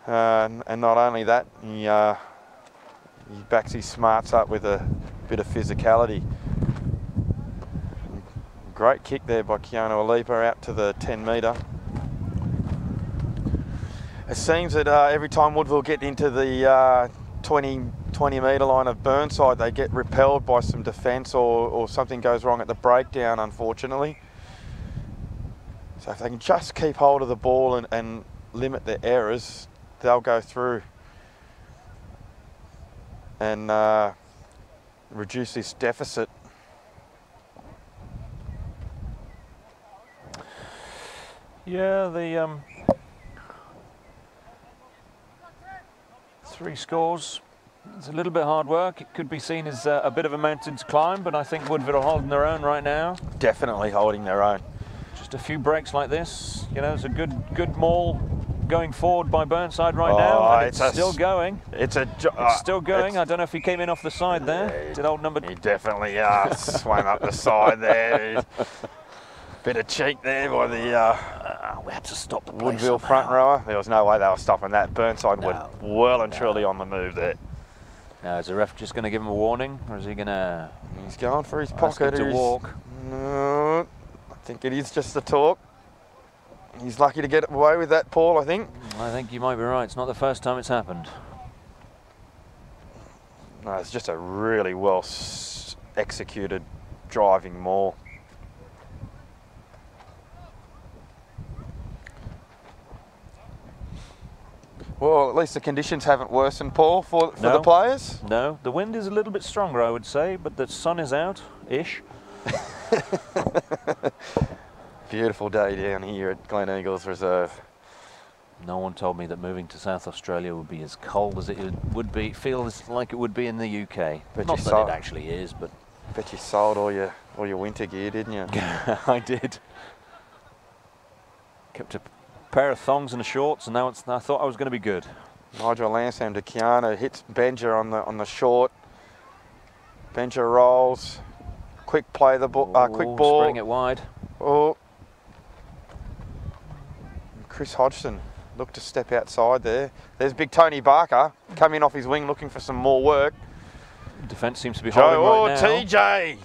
And not only that, he backs his smarts up with a bit of physicality. Great kick there by Keanu Alipa out to the 10 metre. It seems that every time Woodville get into the 20 metre line of Burnside, they get repelled by some defence or something goes wrong at the breakdown, unfortunately. So if they can just keep hold of the ball and limit their errors, they'll go through and reduce this deficit. Yeah, the 3 scores. It's a little bit hard work. It could be seen as a bit of a mountain to climb, but I think Woodville are holding their own right now. Definitely holding their own. Just a few breaks like this. You know, it's a good maul going forward by Burnside right now. And it's still going. It's still going. I don't know if he came in off the side there. Did old number? He definitely swung up the side there. Bit of cheek there by the we had to stop the Woodville front rower. There was no way they were stopping that. Burnside were well and truly on the move there. Now, is the ref just going to give him a warning, or is he going to? He's going for his pocket to walk. No, I think it is just the talk. He's lucky to get away with that, Paul, I think. I think you might be right. It's not the first time it's happened. No, it's just a really well executed driving maul. Well, at least the conditions haven't worsened, Paul, for the players. No, the wind is a little bit stronger, I would say, but the sun is out-ish. Beautiful day down here at Glen Eagles Reserve. No one told me that moving to South Australia would be as cold as it would be. Feels like it would be in the UK. Not that it actually is, but. Bet you sold all your winter gear, didn't you? I did. Kept a pair of thongs and shorts, and now I thought I was going to be good. Nigel Lansam to Keanu hits Benja on the short. Benja rolls. Quick play the ball. Quick ball. Spring it wide. Oh. Chris Hodgson looked to step outside there. There's big Tony Barker coming off his wing looking for some more work. Defence seems to be holding right now. TJ!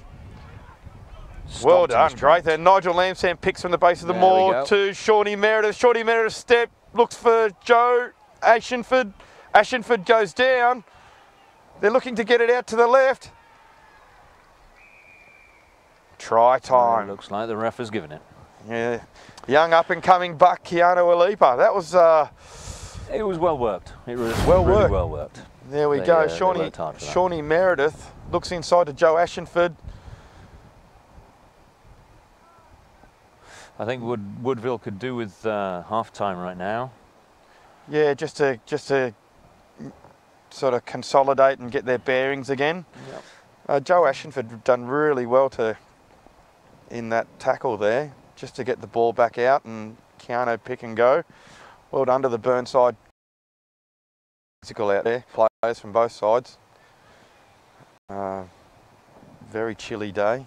Well done, great there. Nigel Lansam picks from the base of the maul to Shawnee Meredith. Shawnee Meredith step, looks for Joe Ashenford. Ashenford goes down. They're looking to get it out to the left. Try time. Looks like the ref has given it. Yeah, young up-and-coming buck Keanu Alipa. That was. It was well worked. It was well really worked. Well worked. There we go. Shawnee Meredith looks inside to Joe Ashenford. I think Woodville could do with half-time right now. Yeah, just to sort of consolidate and get their bearings again. Yep. Joe Ashenford done really well in that tackle there, just to get the ball back out and Keanu pick and go. Well done to the Burnside physical out there, players from both sides. Very chilly day.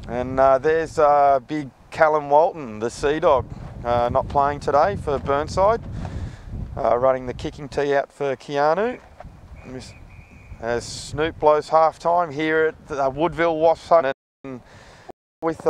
And there's big Callum Walton, the Sea Dog, not playing today for Burnside. Running the kicking tee out for Keanu. As Snoop blows half time here at Woodville Wasps with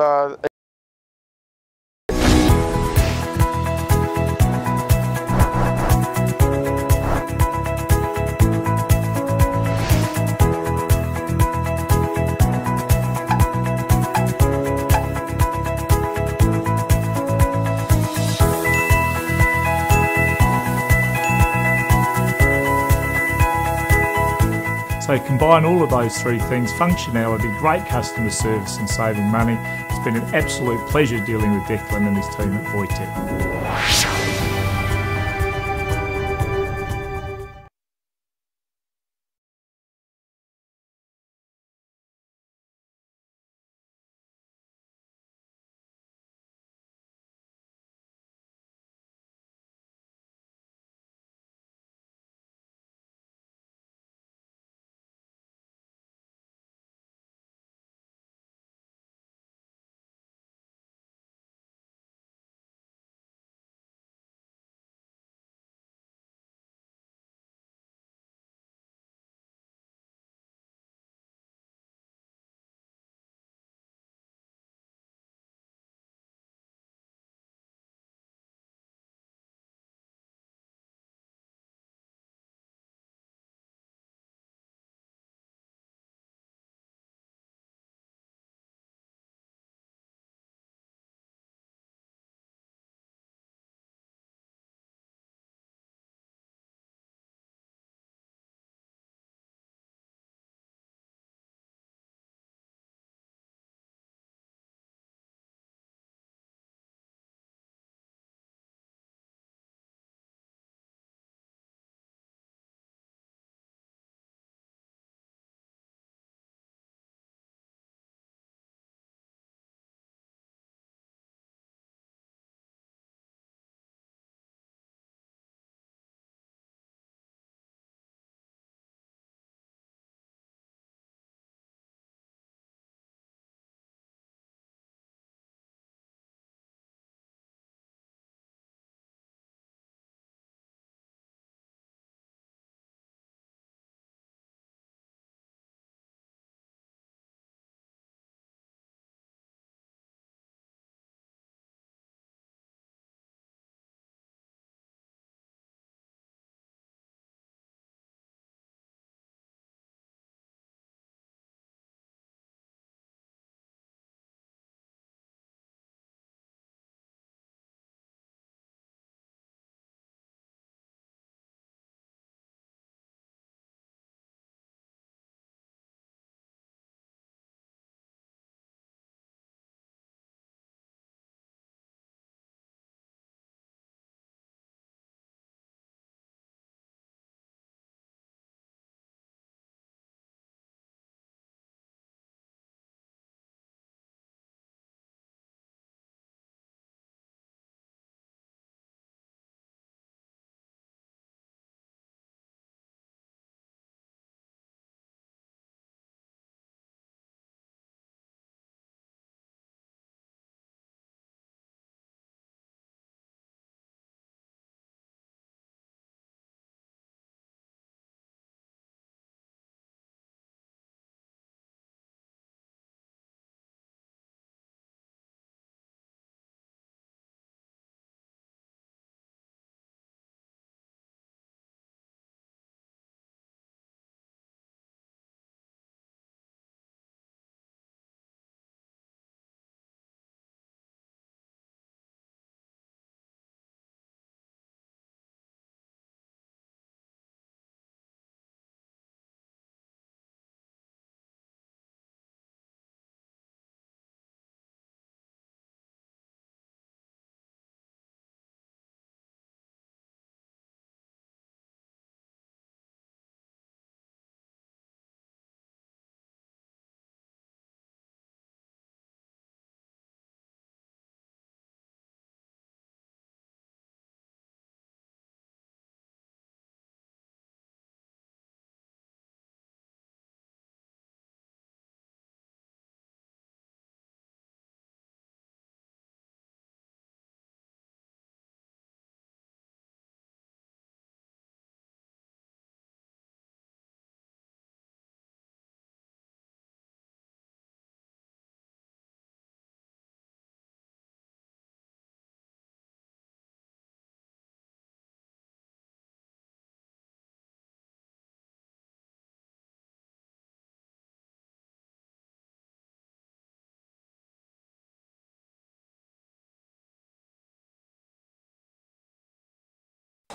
So combine all of those three things: functionality, great customer service and saving money. It's been an absolute pleasure dealing with Declan and his team at Voitech.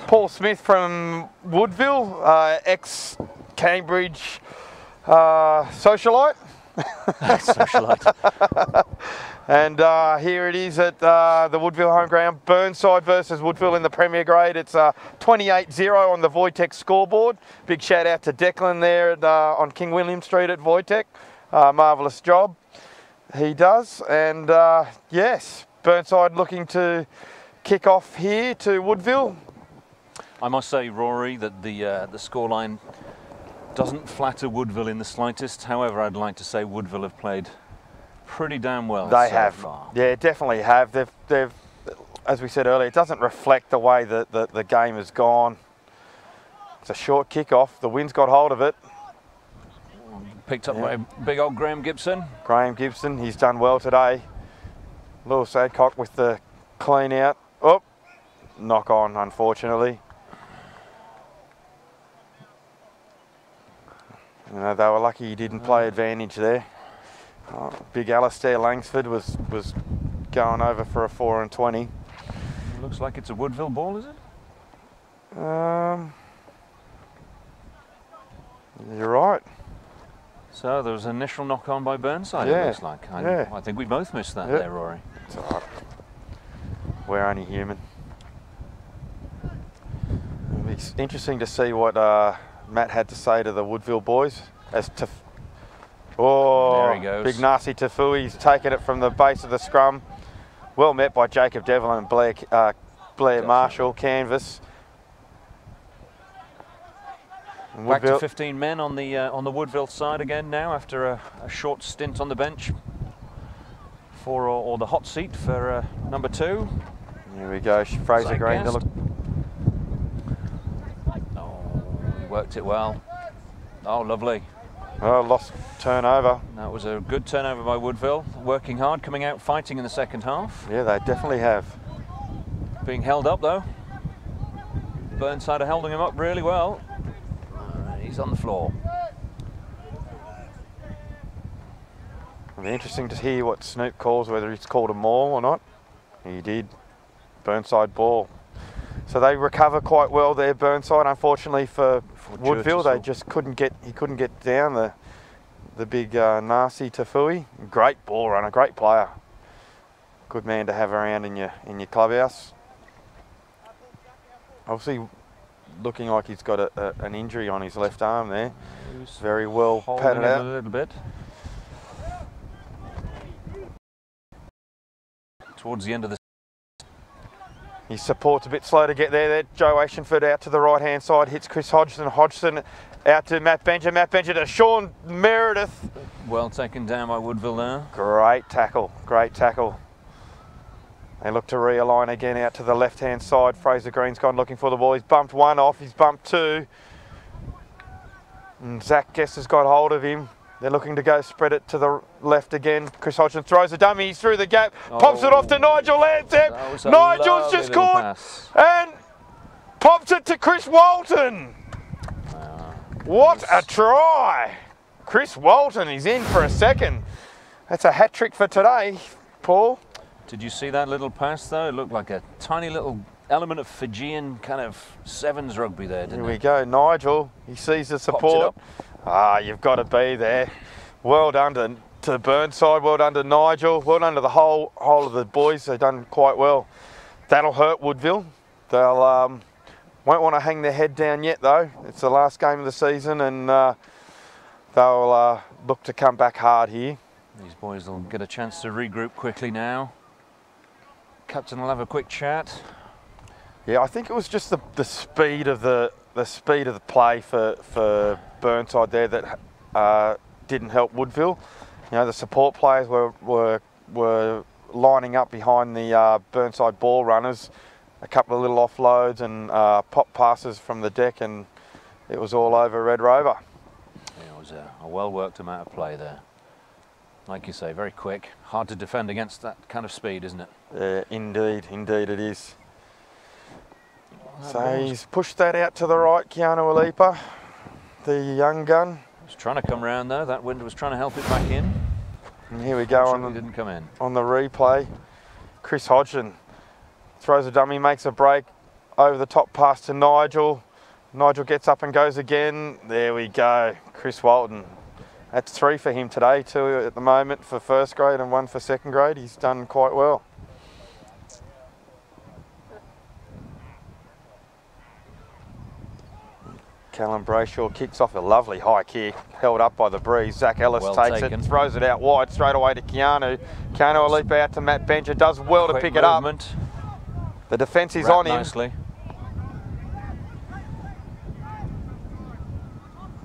Paul Smith from Woodville, ex-Cambridge socialite. Socialite. And here it is at the Woodville home ground. Burnside versus Woodville in the Premier Grade. It's 28-0 on the Wojtek scoreboard. Big shout out to Declan there at, on King William Street at Wojtek. Marvellous job he does. And yes, Burnside looking to kick off here to Woodville. I must say, Rory, that the scoreline doesn't flatter Woodville in the slightest. However, I'd like to say Woodville have played pretty damn well. They so have, far. yeah, definitely have. They've, as we said earlier, it doesn't reflect the way that the game has gone. It's a short kick-off. The wind's got hold of it. Picked up by big old Graham Gibson. Graham Gibson, he's done well today. Lewis Adcock with the clean out. Oh, knock on, unfortunately. You know, they were lucky he didn't play advantage there. Oh, big Alistair Langsford was going over for a 4 and 20. Looks like it's a Woodville ball, is it? You're right. So there was an initial knock on by Burnside, Yeah, it looks like. yeah. I think we both missed that Yeah. there, Rory. It's all right. We're only human. It's interesting to see what Matt had to say to the Woodville boys as to. Oh, There he goes. big nasty Tafui. He's taken it from the base of the scrum. Well met by Jacob Devlin and Blair Marshall, canvas. And Back to Woodville, 15 men on the Woodville side again now after a short stint on the bench for or the hot seat for number 2. here we go, Fraser Green. Zeitgeist. Oh, he worked it well. Oh, lovely. Oh, lost turnover. That was a good turnover by Woodville. Working hard, coming out fighting in the second half. Yeah, they definitely have. Being held up though. Burnside are holding him up really well. He's on the floor. It'll be interesting to hear what Snoop calls, whether he's called a maul or not. He did. Burnside ball. So they recover quite well there, Burnside. Unfortunately for Woodville, they just couldn't get. He couldn't get down the big nasty Tafui. Great ball runner, great player. Good man to have around in your clubhouse. Obviously, looking like he's got an injury on his left arm there. Very well padded out. A little bit. Towards the end of the. His support's a bit slow to get there. Joe Ashenford out to the right-hand side, hits Chris Hodgson. Hodgson out to Matt Benja. Matt Benja to Sean Meredith. Well taken down by Woodville there. Great tackle, great tackle. They look to realign again out to the left-hand side. Fraser Green's gone looking for the ball. He's bumped one off, he's bumped two. And Zach Guest has got hold of him. They're looking to go spread it to the left again. Chris Hodgson throws a dummy, he's through the gap, pops it off to Nigel Lansep. Nigel's just caught and pops it to Chris Walton. What a try. Chris Walton is in for a second. That's a hat trick for today, Paul. Did you see that little pass though? It looked like a tiny little element of Fijian kind of sevens rugby there, didn't it? Here we go, Nigel. He sees the support. Ah, you've got to be there. Well done to Burnside, well done to Nigel, well done to the whole of the boys. They've done quite well. That'll hurt Woodville. They'll won't want to hang their head down yet though. It's the last game of the season and they'll look to come back hard here. These boys will get a chance to regroup quickly now. Captain will have a quick chat. Yeah, I think it was just the speed of the play for Burnside there that didn't help Woodville. You know, the support players were lining up behind the Burnside ball runners. A couple of little offloads and pop passes from the deck, and it was all over Red Rover. Yeah, it was a well-worked amount of play there. Like you say, very quick. Hard to defend against that kind of speed, isn't it? Indeed it is. So he's pushed that out to the right, Keanu Alipa, the young gun. He's trying to come round though. That wind was trying to help it back in. And here we go Didn't come in. on the replay. Chris Hodgson throws a dummy, makes a break over the top pass to Nigel. Nigel gets up and goes again. There we go. Chris Walton. That's 3 for him today, 2 at the moment for first grade and 1 for second grade. He's done quite well. Callum Brayshaw kicks off a lovely high kick, held up by the breeze. Zach Ellis takes it, throws it out wide, straight away to Keanu. Keanu will leap out to Matt Bencher, does well to pick it up. The defence is on him. Nicely.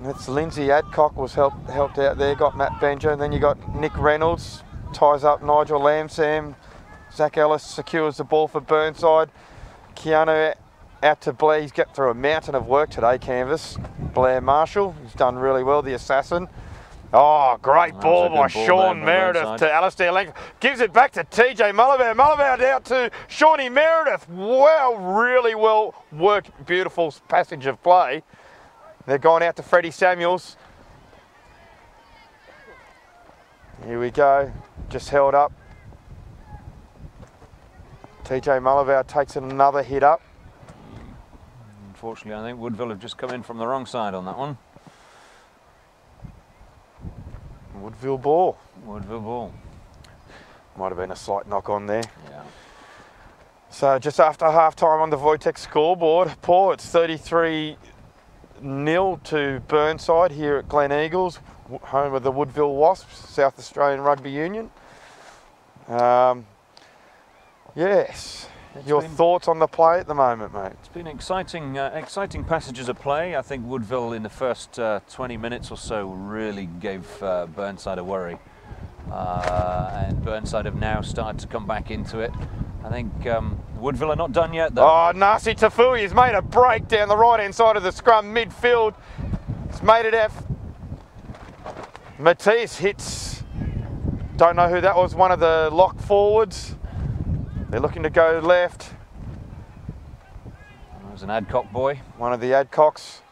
That's Lindsay Adcock was helped out there, got Matt Bencher, and then you got Nick Reynolds, ties up Nigel Lamsam. Zach Ellis secures the ball for Burnside. Keanu out to Blair. He's got through a mountain of work today, Canvas. Blair Marshall, he's done really well, the assassin. Oh, great ball by Sean Meredith to Alistair Langford. Gives it back to TJ Mullivan. Mullivan out to Shawnee Meredith. Wow, really well worked, beautiful passage of play. They're going out to Freddie Samuels. Here we go, just held up. TJ Mullivan takes another hit up. Unfortunately, I think Woodville have just come in from the wrong side on that one. Woodville ball. Woodville ball. Might have been a slight knock on there. Yeah. So just after half time on the Voitex scoreboard, Paul, it's 33-0 to Burnside here at Glen Eagles, home of the Woodville Wasps, South Australian Rugby Union. Yes. Your thoughts on the play at the moment, mate? It's been exciting passages of play. I think Woodville in the first 20 minutes or so really gave Burnside a worry. And Burnside have now started to come back into it. I think Woodville are not done yet, though. Oh, Nasi Tafui has made a break down the right-hand side of the scrum midfield. He's made it out. Matisse hits, don't know who that was, one of the lock forwards. They're looking to go left. There's an Adcock boy. One of the Adcocks.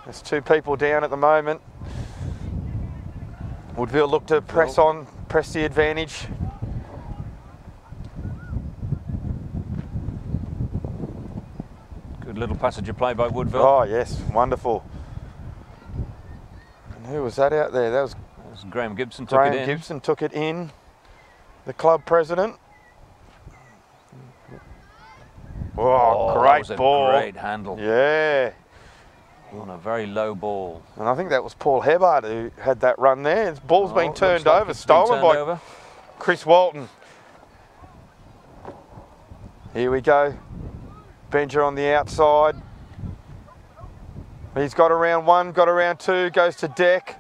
There's 2 people down at the moment. Woodville look to press on, press the advantage. Good little passage of play by Woodville. Oh yes, wonderful. And who was that out there? That was Graham Gibson took it in. Graham Gibson took it in. The club president. Oh, great ball. Great handle. Yeah. On a very low ball. And I think that was Paul Hebbard who had that run there. His ball's been turned over, stolen by Chris Walton. Here we go. Benja on the outside. He's got around 1, got around 2, goes to deck.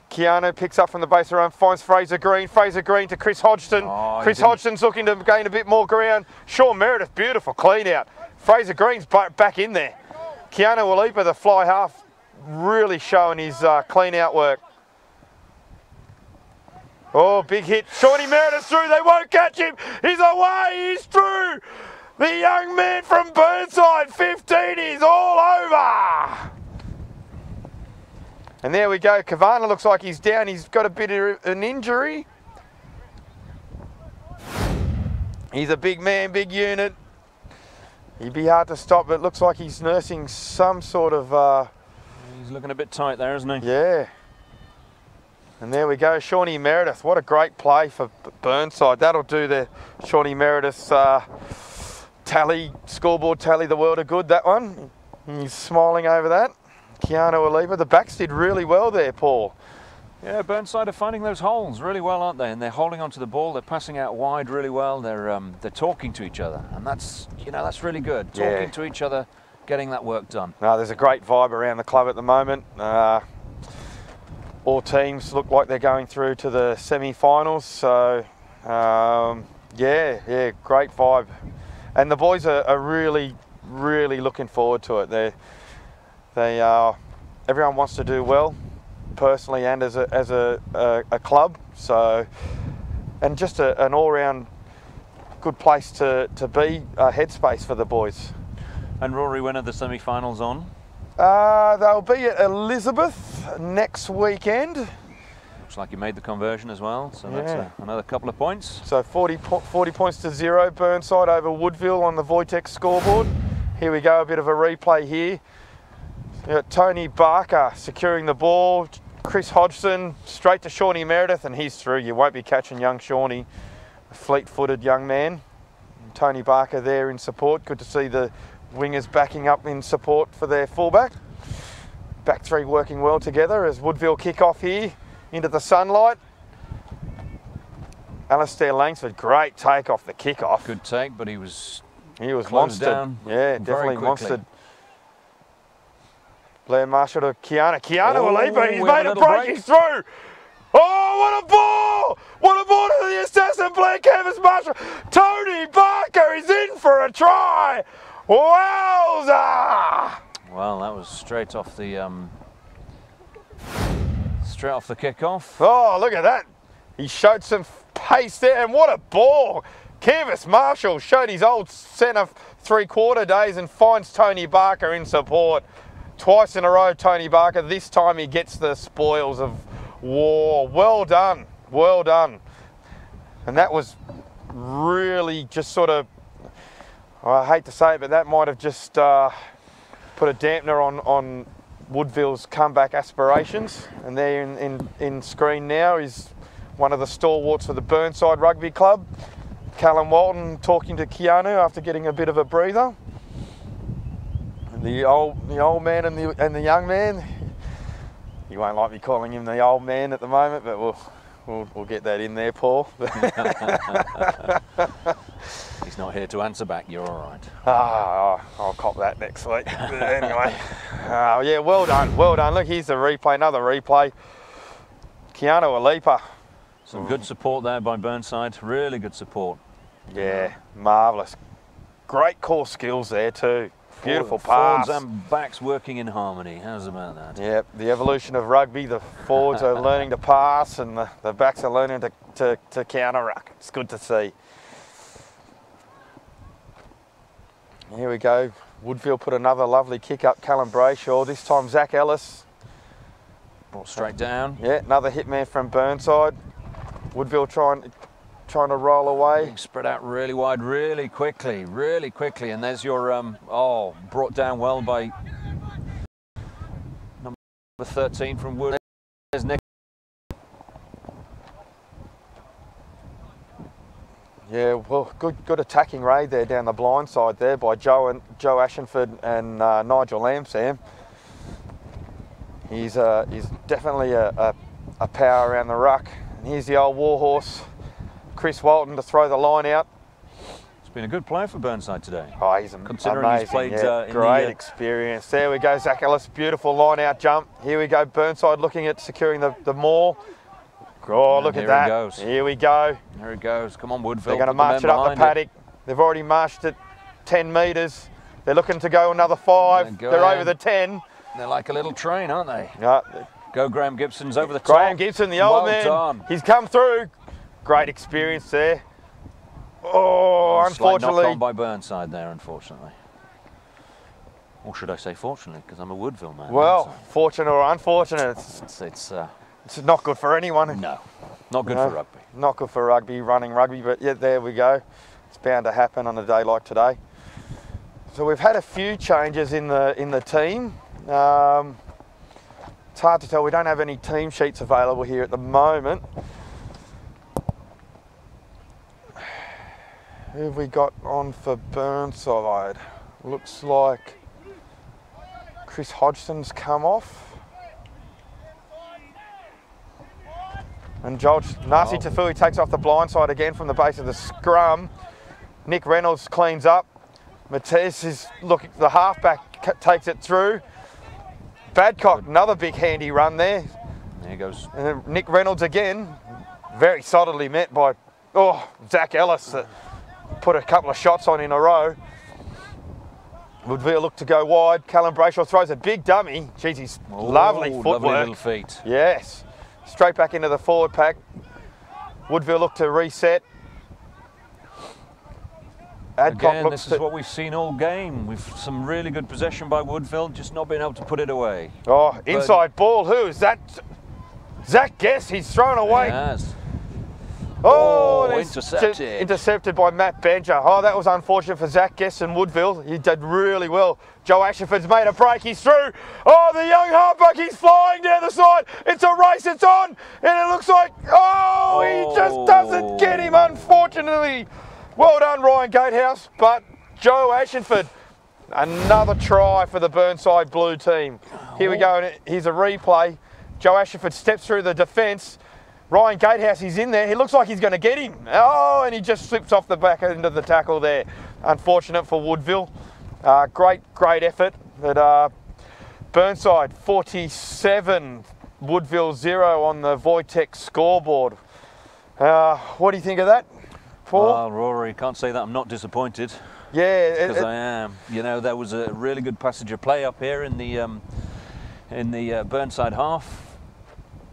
Keanu picks up from the base around, finds Fraser Green. Fraser Green to Chris Hodgson. Oh, Chris Hodgson's looking to gain a bit more ground. Sean Meredith, beautiful clean out. Fraser Green's back in there. Keanu Walipa, the fly half, really showing his clean out work. Oh, big hit. Shawnee Meredith's through. They won't catch him. He's away. He's through. The young man from Burnside, 15, is all over. And there we go. Kavana looks like he's down. He's got a bit of an injury. He's a big man, big unit. He'd be hard to stop, but it looks like he's nursing some sort of... He's looking a bit tight there, isn't he? Yeah. And there we go, Shawnee Meredith. What a great play for Burnside. That'll do the Shawnee Meredith's tally, scoreboard tally, the world of good, that one. He's smiling over that. Keanu Oliva, the backs did really well there, Paul. Yeah, Burnside are finding those holes really well, aren't they? And they're holding onto the ball. They're passing out wide really well. They're talking to each other, and that's that's really good. Talking to each other, getting that work done. No, there's a great vibe around the club at the moment. All teams look like they're going through to the semi-finals. So yeah, great vibe, and the boys are really looking forward to it. Everyone wants to do well, personally and as a club. So, and just an all-round good place to be, headspace for the boys. And Rory, when are the semi-finals on? They'll be at Elizabeth next weekend. Looks like you made the conversion as well, so that's another couple of points. So 40 points to 0, Burnside over Woodville on the Voitex scoreboard. Here we go, a bit of a replay here. You got Tony Barker securing the ball. Chris Hodgson straight to Shawnee Meredith, and he's through. You won't be catching young Shawnee, a fleet-footed young man. And Tony Barker there in support. Good to see the wingers backing up in support for their fullback. Back three working well together as Woodville kick off here into the sunlight. Alistair Langsford, great take off the kick off. Good take, but he was monstered. Down yeah, definitely monstered. Blair Marshall to Kiana. Kiana Walipa, he's made a break, he's through. Oh, what a ball! What a ball to the assassin, Blair Canvas Marshall. Tony Barker is in for a try. Wowza! Well, that was straight off the kickoff. Oh, look at that. He showed some pace there, and what a ball. Canvas Marshall showed his old centre three-quarter days and finds Tony Barker in support. Twice in a row, Tony Barker. This time he gets the spoils of war. Well done, well done. And that was really just sort of, I hate to say it, but that might have just put a dampener on Woodville's comeback aspirations. And there in screen now is one of the stalwarts for the Burnside Rugby Club, Callum Walton, talking to Keanu after getting a bit of a breather. The old man and the young man. You won't like me calling him the old man at the moment, but we'll get that in there, Paul. He's not here to answer back. You're all right. I'll cop that next week. But anyway, yeah, well done, well done. Look, here's the replay, another replay. Keanu Alipa. Some good support there by Burnside. Really good support. Yeah, marvellous. Great core skills there too. Beautiful pass. Forwards and backs working in harmony. How's about that? Yeah, the evolution of rugby. The forwards are learning to pass, and the backs are learning to counter ruck. It's good to see. Here we go. Woodville put another lovely kick up. Callum Brayshaw. This time Zach Ellis. Brought straight down. Yeah, another hit man from Burnside. Woodville trying to roll away. Spread out really wide, really quickly, and there's your brought down well by number 13 from Wood. There's Nick. Yeah, well, good attacking raid there down the blind side there by Joe Ashenford and Nigel Lamsam. He's definitely a power around the ruck. And here's the old warhorse, Chris Walton, to throw the line out. It's been a good player for Burnside today. Oh, he's considering amazing. He's played yeah, great experience. There we go, Zach Ellis, beautiful line out jump. Here we go, Burnside looking at securing the maul. Oh, look at that. Goes. Here we go. There it goes. Come on, Woodville. They're going to march it up the paddock. They've already marched it 10 metres. They're looking to go another 5. They're over the 10. They're like a little train, aren't they? Yeah. Go Graham Gibson's over the top. Graham Gibson, the old man. Done. He's come through. Great experience there. Oh, unfortunately. Knock on by Burnside there, unfortunately. Or should I say fortunately, because I'm a Woodville man. Well, fortunate or unfortunate. It's not good for anyone. No, not good for rugby. Not good for rugby, running rugby, but yeah, there we go. It's bound to happen on a day like today. So we've had a few changes in the team. It's hard to tell. We don't have any team sheets available here at the moment. Who have we got on for Burnside? Looks like Chris Hodgson's come off. And Nasi Tafui takes off the blind side again from the base of the scrum. Nick Reynolds cleans up. Matisse is looking, the halfback takes it through. Badcock, another big handy run there. There he goes. And then Nick Reynolds again, very solidly met by Zach Ellis that put a couple of shots on in a row. Woodville look to go wide. Callum Brayshaw throws a big dummy. Jeez, he's lovely footwork. Lovely little feet. Yes. Straight back into the forward pack. Woodville look to reset. Again, this is what we've seen all game. We've some really good possession by Woodville, just not being able to put it away. Oh, inside ball. Who is that? Zach Guess. He's thrown away. He has. Oh, and intercepted. Intercepted by Matt Benja. Oh, that was unfortunate for Zach Guest and Woodville. He did really well. Joe Ashford's made a break. He's through. Oh, the young halfback, he's flying down the side. It's a race, it's on. And it looks like, he just doesn't get him, unfortunately. Well done, Ryan Gatehouse. But Joe Ashford, another try for the Burnside Blue team. Here we go, and here's a replay. Joe Ashford steps through the defence. Ryan Gatehouse, he's in there. He looks like he's going to get him. Oh, and he just slips off the back end of the tackle there. Unfortunate for Woodville. Great effort. But Burnside 47, Woodville 0 on the Wojtek scoreboard. What do you think of that, Paul? Well, Rory, can't say that I'm not disappointed. Yeah, because I am. You know, there was a really good passage of play up here in the Burnside half.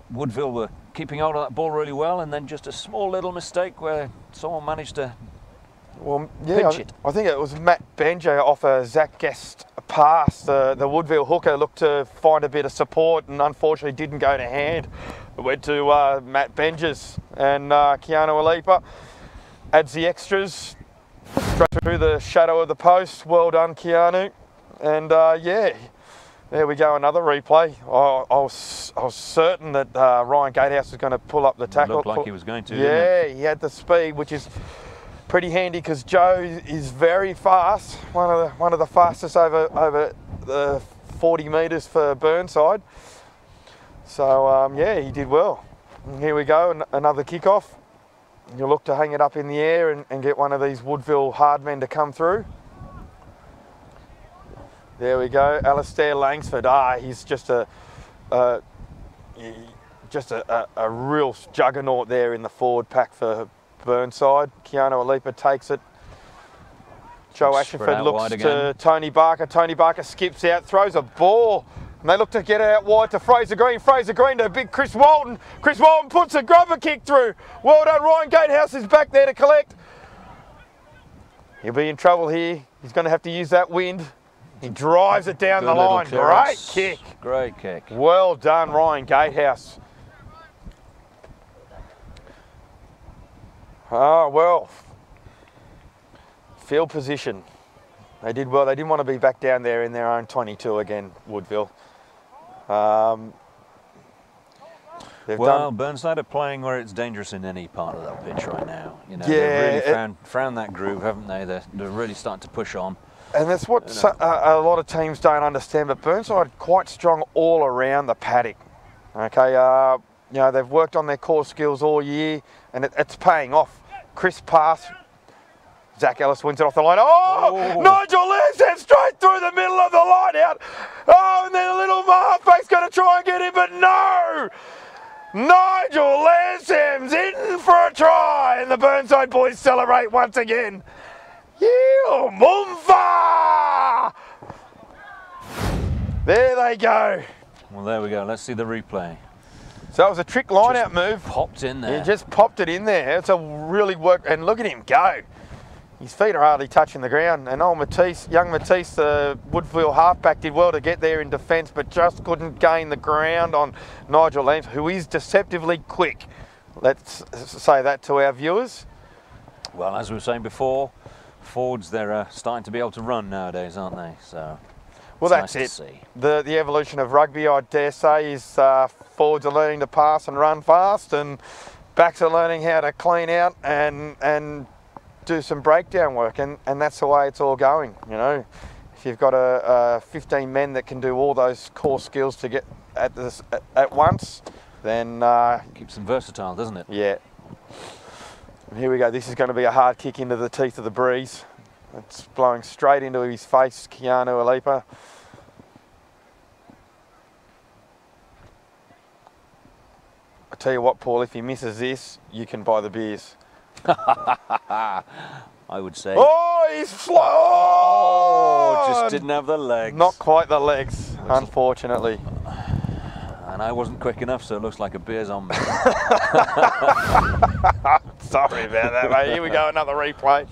Woodville were keeping hold of that ball really well, and then just a small little mistake where someone managed to pinch it. I think it was Matt Benja off a Zach Guest pass. The Woodville hooker looked to find a bit of support and unfortunately didn't go to hand. It went to Matt Benja's, and Keanu Alipa adds the extras straight through the shadow of the post. Well done, Keanu. And yeah, there we go, another replay. I was certain that Ryan Gatehouse was going to pull up the tackle. Looked like he was going to. Yeah, he had the speed, which is pretty handy because Joe is very fast. One of the fastest over the 40 metres for Burnside. So yeah, he did well. And here we go, another kickoff. You'll look to hang it up in the air and get one of these Woodville hard men to come through. There we go, Alistair Langsford. He's just a real juggernaut there in the forward pack for Burnside. Keanu Alipa takes it. Joe Ashford looks to Tony Barker. Tony Barker skips out, throws a ball, and they look to get it out wide to Fraser Green. Fraser Green to big Chris Walton. Chris Walton puts a grubber kick through. Well done, Ryan Gatehouse is back there to collect. He'll be in trouble here. He's going to have to use that wind. He drives it down the line. Great kick. Great kick. Well done, Ryan Gatehouse. Oh, well. Field position. They did well. They didn't want to be back down there in their own 22 again, Woodville. Burnside are playing where it's dangerous in any part of that pitch right now. You know, they've really found that groove, haven't they? They're really starting to push on. And that's what a lot of teams don't understand, but Burnside are quite strong all around the paddock. Okay, you know, they've worked on their core skills all year, and it's paying off. Crisp pass. Zach Ellis wins it off the line. Oh! Nigel Lansdowne straight through the middle of the line out. Oh, and then a little halfback's going to try and get him, but no! Nigel Lansdowne's in for a try, and the Burnside boys celebrate once again. Yeah, Mumfa! There they go. Well, there we go. Let's see the replay. So it was a trick line-out move. Popped in there. He just popped it in there. It's a really work, and look at him go. His feet are hardly touching the ground. And old Matisse, young Matisse, the Woodville halfback, did well to get there in defence, but just couldn't gain the ground on Nigel Lambs, who is deceptively quick. Let's say that to our viewers. Well, as we were saying before, forwards, they're starting to be able to run nowadays, aren't they? So, well, that's nice to see. The evolution of rugby, I dare say, is forwards are learning to pass and run fast, and backs are learning how to clean out and do some breakdown work, and that's the way it's all going. You know, if you've got a 15 men that can do all those core skills to get at once, then keeps them versatile, doesn't it? Yeah. And here we go. This is going to be a hard kick into the teeth of the breeze. It's blowing straight into his face, Keanu Alipa. I tell you what, Paul, if he misses this, you can buy the beers. I would say. Oh, he's just didn't have the legs. Not quite the legs, unfortunately. And I wasn't quick enough, so it looks like a beer's on me. Sorry about that, mate. Here we go, another replay.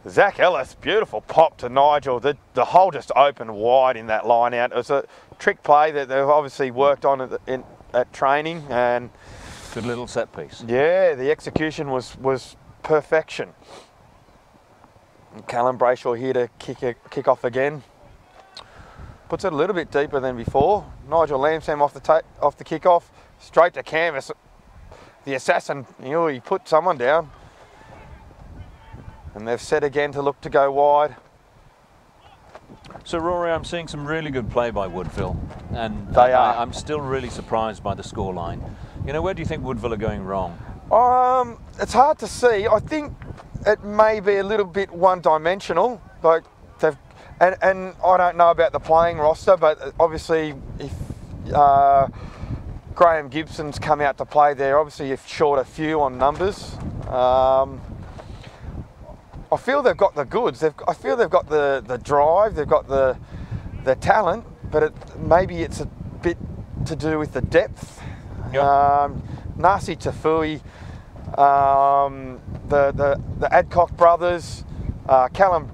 Zach Ellis, beautiful pop to Nigel. The hole just opened wide in that line out. It was a trick play that they've obviously worked on at training, and Good little set piece. Yeah, the execution was perfection. And Callum Brayshaw here to kick off again. Puts it a little bit deeper than before. Nigel Lamsam off the kickoff, straight to canvas. The assassin, he put someone down. And they've set again to look to go wide. So Rory, I'm seeing some really good play by Woodville, and They are. I'm still really surprised by the scoreline. You know, where do you think Woodville are going wrong? It's hard to see. I think it may be a little bit one-dimensional. Like they've, and I don't know about the playing roster, but obviously if Graham Gibson's come out to play there, obviously you've short a few on numbers. I feel they've got the goods. I feel they've got the drive. They've got the talent, but maybe it's a bit to do with the depth. Yep. Nasi Tafui, the Adcock brothers, Callum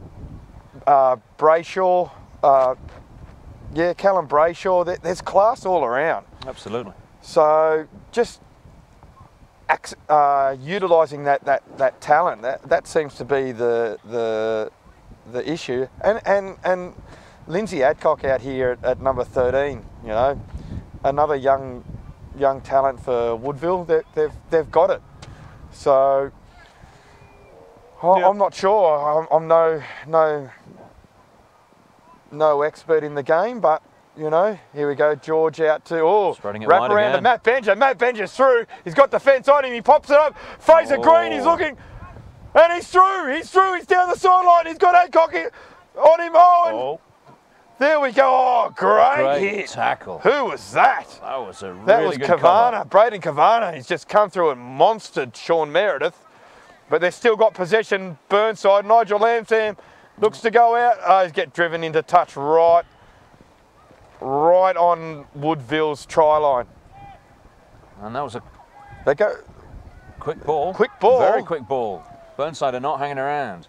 Brayshaw. Callum Brayshaw. There's class all around. Absolutely. So just utilising that talent, that seems to be the issue. And Lindsay Adcock out here at number 13, another young talent for Woodville. They've got it. So I'm not sure. I'm no expert in the game, but here we go. George out to spreading it wrap wide around again. to Matt Benja. Matt Benja's through. He's got the fence on him. He pops it up. Fraser Green. He's looking, and he's through. He's down the sideline. He's got Adcock on him. There we go. Oh, great hit. Tackle. Who was that? That was a That really was good Kavana. cover. Braden Kavana. He's just come through and monstered Sean Meredith. But they've still got possession. Burnside. Nigel Lamsam looks to go out. He's get driven into touch right on Woodville's try line. And that was a quick ball. Very quick ball. Burnside are not hanging around.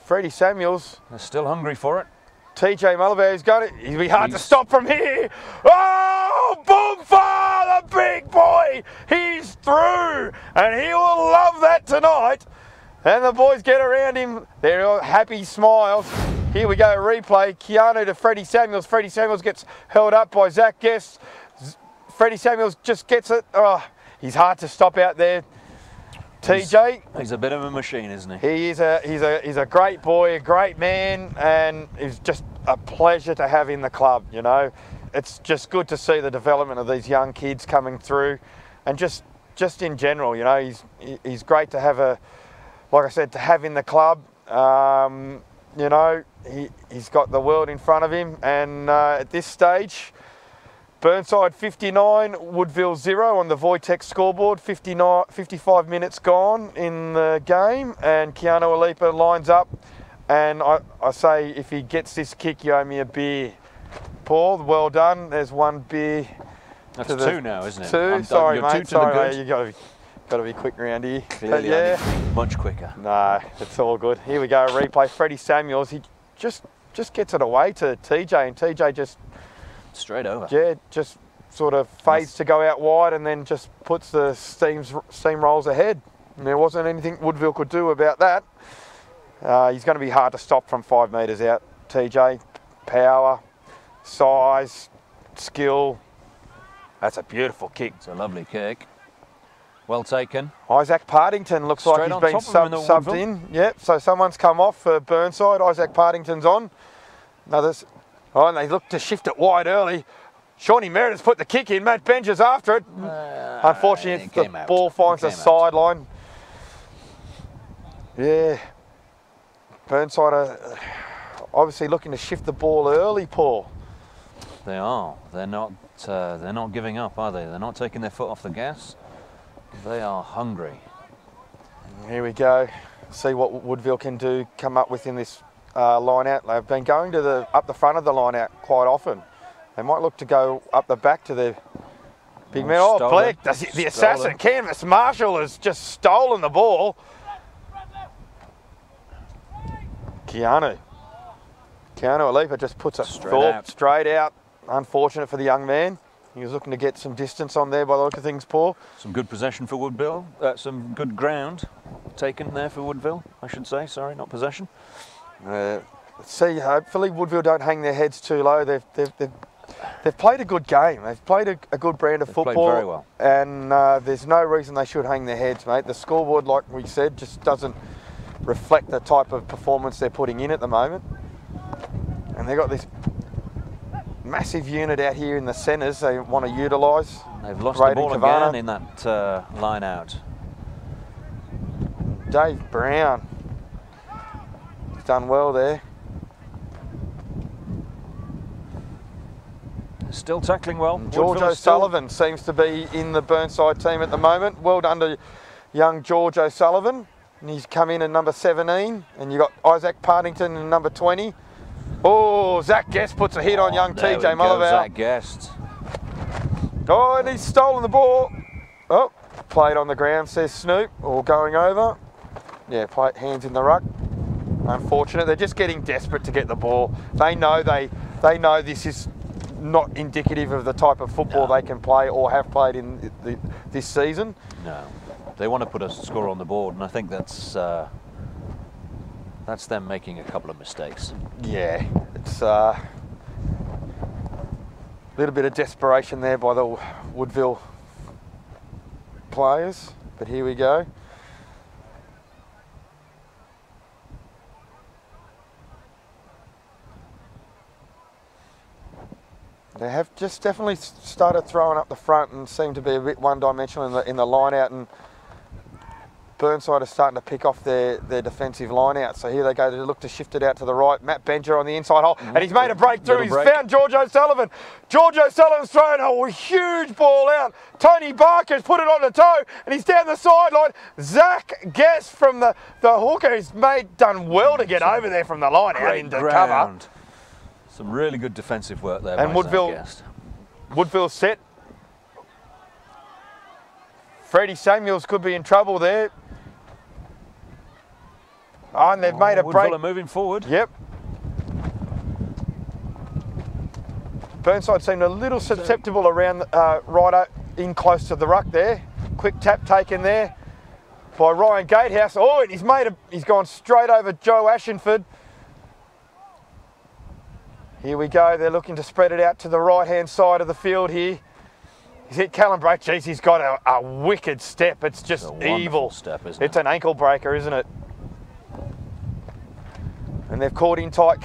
Freddie Samuels. They're still hungry for it. TJ Mulliver's got it. It'll be hard to stop from here. Oh, Boomfa, the big boy. He's through. And he will love that tonight. And the boys get around him. They're all happy smiles. Here we go, replay. Keanu to Freddie Samuels. Freddie Samuels gets held up by Zach Guest. Freddie Samuels just gets it. Oh, he's hard to stop out there. TJ. He's a bit of a machine, isn't he? He's a great boy, a great man, and it's just a pleasure to have in the club. It's just good to see the development of these young kids coming through, and just in general, he's great to have like I said, to have in the club. He's got the world in front of him, and at this stage, Burnside 59, Woodville 0 on the Voitech scoreboard. 55 minutes gone in the game, and Keanu Alipa lines up. And I say, if he gets this kick, you owe me a beer. Paul, well done. There's one beer. That's two now, isn't it? Two. Sorry, you're mate. Sorry, mate. You got to be quick around here. Clearly, yeah. I need to be much quicker. No, it's all good. Here we go. Replay. Freddie Samuels. He just gets it away to TJ, and TJ just straight over. Yeah, just sort of fades to go out wide, and then just puts the steam rolls ahead. And there wasn't anything Woodville could do about that. He's going to be hard to stop from 5 metres out. TJ, power, size, skill. That's a beautiful kick. It's a lovely kick. Well taken. Isaac Partington looks like he's been subbed in. Yep, so someone's come off for Burnside. Isaac Partington's on. And they look to shift it wide early. Shawnee Meredith's put the kick in. Matt Benja's after it. Unfortunately, the ball finds the sideline. Yeah. Burnside are obviously looking to shift the ball early, Paul. They are. They're not giving up, are they? They're not taking their foot off the gas. They are hungry. Here we go. See what Woodville can do, come up with in this line out. They've been going to up the front of the line out quite often. They might look to go up the back to the big man. Oh, Blake, the assassin, Canvas Marshall has just stolen the ball. Keanu Alipa just puts it straight out. Unfortunate for the young man. He was looking to get some distance on there by the look of things, Paul. Some good possession for Woodville. Some good ground taken there for Woodville, I should say. Sorry, not possession. Let's see, hopefully Woodville don't hang their heads too low. They've played a good game. They've played a good brand of football. Played very well. And there's no reason they should hang their heads, mate. The scoreboard, like we said, just doesn't reflect the type of performance they're putting in at the moment. And they've got this massive unit out here in the centres they want to utilise. They've lost the ball again in that line out. Dave Brown, he's done well there. Still tackling well. George O'Sullivan seems to be in the Burnside team at the moment. Well done to young George O'Sullivan. And he's come in at number 17. And you've got Isaac Partington in number 20. Oh, Zach Guest puts a hit on young TJ Mullival. Zach Guest. Oh, and he's stolen the ball. Oh, played on the ground, says Snoop, or going over. Yeah, hands in the ruck. Unfortunate. They're just getting desperate to get the ball. They know this is not indicative of the type of football they can play or have played in this season. No, they want to put a score on the board, and I think that's them making a couple of mistakes. Yeah, it's a little bit of desperation there by the Woodville players, but here we go. They have just definitely started throwing up the front and seem to be a bit one-dimensional in the line-out, and Burnside are starting to pick off their defensive line-out. So here they go, they look to shift it out to the right. Matt Benjer on the inside hole, and he's made a breakthrough. He's found George O'Sullivan. George O'Sullivan's thrown a huge ball out. Tony Barker's put it on the toe, and he's down the sideline. Zach Guest from the hooker has done well to get over there from the line-out into cover. Some really good defensive work there. And Woodville set. Freddie Samuels could be in trouble there. Oh, and they've made a break. Woodville are moving forward. Yep. Burnside seemed a little susceptible around right in close to the ruck there. Quick tap taken there by Ryan Gatehouse. Oh, and he's gone straight over Joe Ashenford. Here we go, they're looking to spread it out to the right-hand side of the field here. He's hit Callum Brake. Jeez, he's got a wicked step. It's just evil. Step, isn't it's an ankle breaker, isn't it? And they've caught in tight.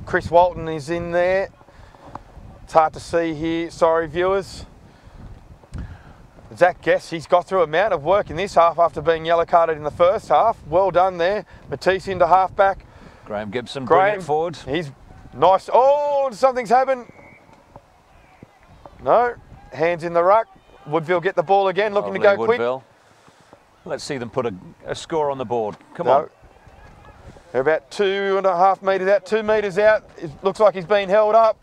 Chris Walton is in there. It's hard to see here, sorry viewers. Zach Guest, he's got through a amount of work in this half after being yellow carded in the first half. Well done there. Matisse into half-back. Graham Gibson bringing it forward. He's nice. Oh, something's happened. No. Hands in the ruck. Woodville get the ball again, looking to go Woodville. Quick. Let's see them put a score on the board. Come on. They're about 2.5 metres out, 2 metres out. It looks like he's been held up.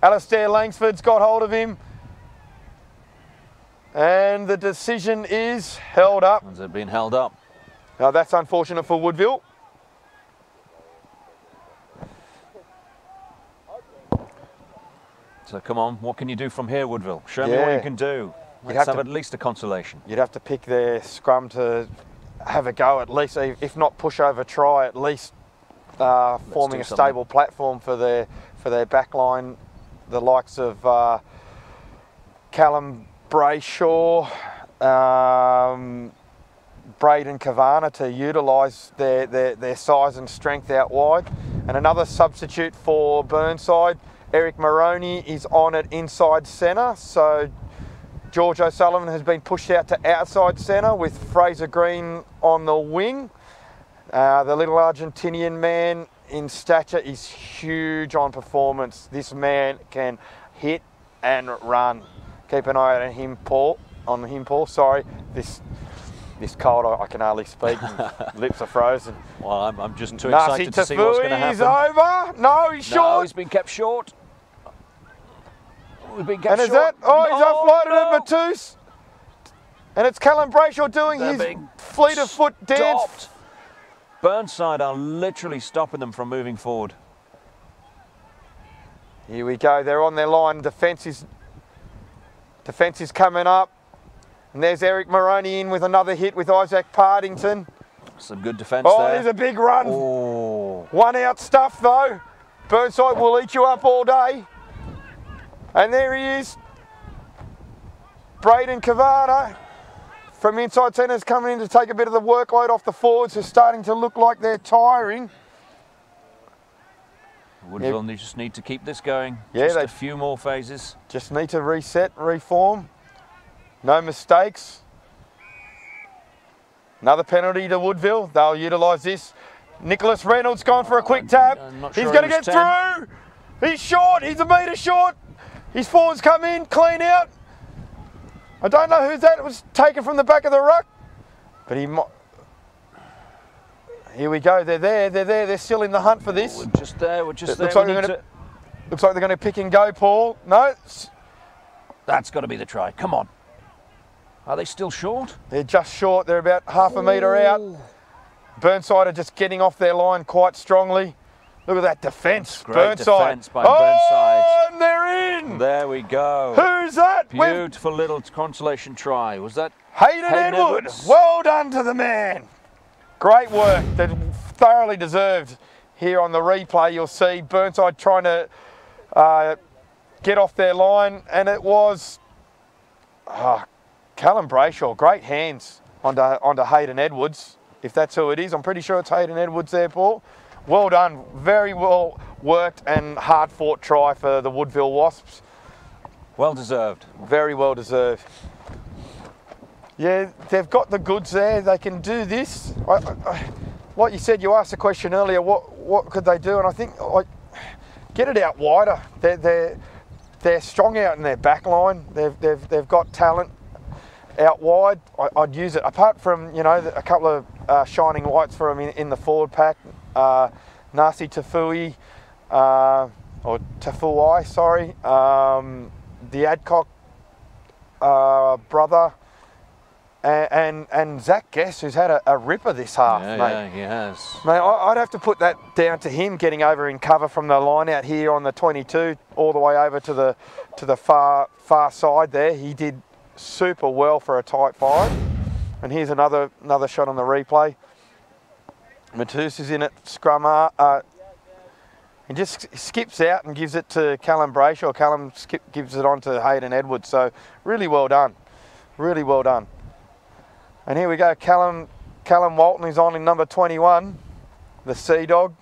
Alastair Langsford's got hold of him. And the decision is held up. Has it been held up? Now that's unfortunate for Woodville. So come on, what can you do from here, Woodville? Show me what you can do. Let's have at least a consolation. You'd have to pick their scrum to have a go at least, if not push over try, at least forming a stable platform for their back line. The likes of Callum Brayshaw, Braden Kavana to utilise their size and strength out wide. And another substitute for Burnside, Eric Maroney, is on at inside centre, so George O'Sullivan has been pushed out to outside centre with Fraser Green on the wing. The little Argentinian man in stature is huge on performance. This man can hit and run. Keep an eye on him, Paul. Sorry, this cold, I can hardly speak. Lips are frozen. Well, I'm just too excited to see what's going to happen. He's over. No, he's short. No, he's been kept short. We've been kept and short. Is that? Oh, he's offloaded at Matisse. And it's Callum Brayshaw doing his fleet of foot dance. Burnside are literally stopping them from moving forward. Here we go. They're on their line. Defence is Defence is coming up. And there's Eric Moroney in with another hit with Isaac Partington. Some good defence Oh, there. there's a big run. Oh. One out stuff though. Burnside will eat you up all day. And there he is. Braden Cavana from inside centre is coming in to take a bit of the workload off the forwards. They're starting to look like they're tiring. Woodville just need to keep this going. Yeah, just a few more phases. Just need to reset, reform. No mistakes. Another penalty to Woodville. They'll utilise this. Nicholas Reynolds gone for a quick tap. He's going to get through. He's short. He's a metre short. His forwards come in, clean out. I don't know who's that. It was taken from the back of the ruck. But he might. Here we go. They're there. They're there. They're still in the hunt for this. We're just there. We're just there. Looks like they're going to pick and go, Paul. No. That's got to be the try. Come on. Are they still short? They're just short. They're about half a metre out. Burnside are just getting off their line quite strongly. Look at that defence. Great defence by Burnside. And they're in. There we go. Who's that? Beautiful little consolation try. Was that Hayden Edwards? Well done to the man. Great work. They're thoroughly deserved. Here on the replay, you'll see Burnside trying to get off their line, and it was Callum Brayshaw. Great hands onto Hayden Edwards. If that's who it is, I'm pretty sure it's Hayden Edwards there, Paul. Well done, very well worked and hard fought try for the Woodville Wasps. Well deserved. Very well deserved. Yeah, they've got the goods there. They can do this. Like you said, you asked the question earlier, what could they do? And I think get it out wider. They're strong out in their back line. They've got talent out wide. I'd use it apart from a couple of shining lights for them in the forward pack. Nasi Tafui, or Tafuai, sorry. The Adcock brother. And Zach Guest, who's had a ripper this half, mate. Yeah, he has. Mate, I'd have to put that down to him getting over in cover from the line out here on the 22, all the way over to the far side there. He did super well for a tight five. And here's another shot on the replay. Matus is in at scrum. He just skips out and gives it to Callum Brayshaw. Callum gives it on to Hayden Edwards. So really well done. Really well done. And here we go, Callum Walton is on in number 21, the Sea Dog,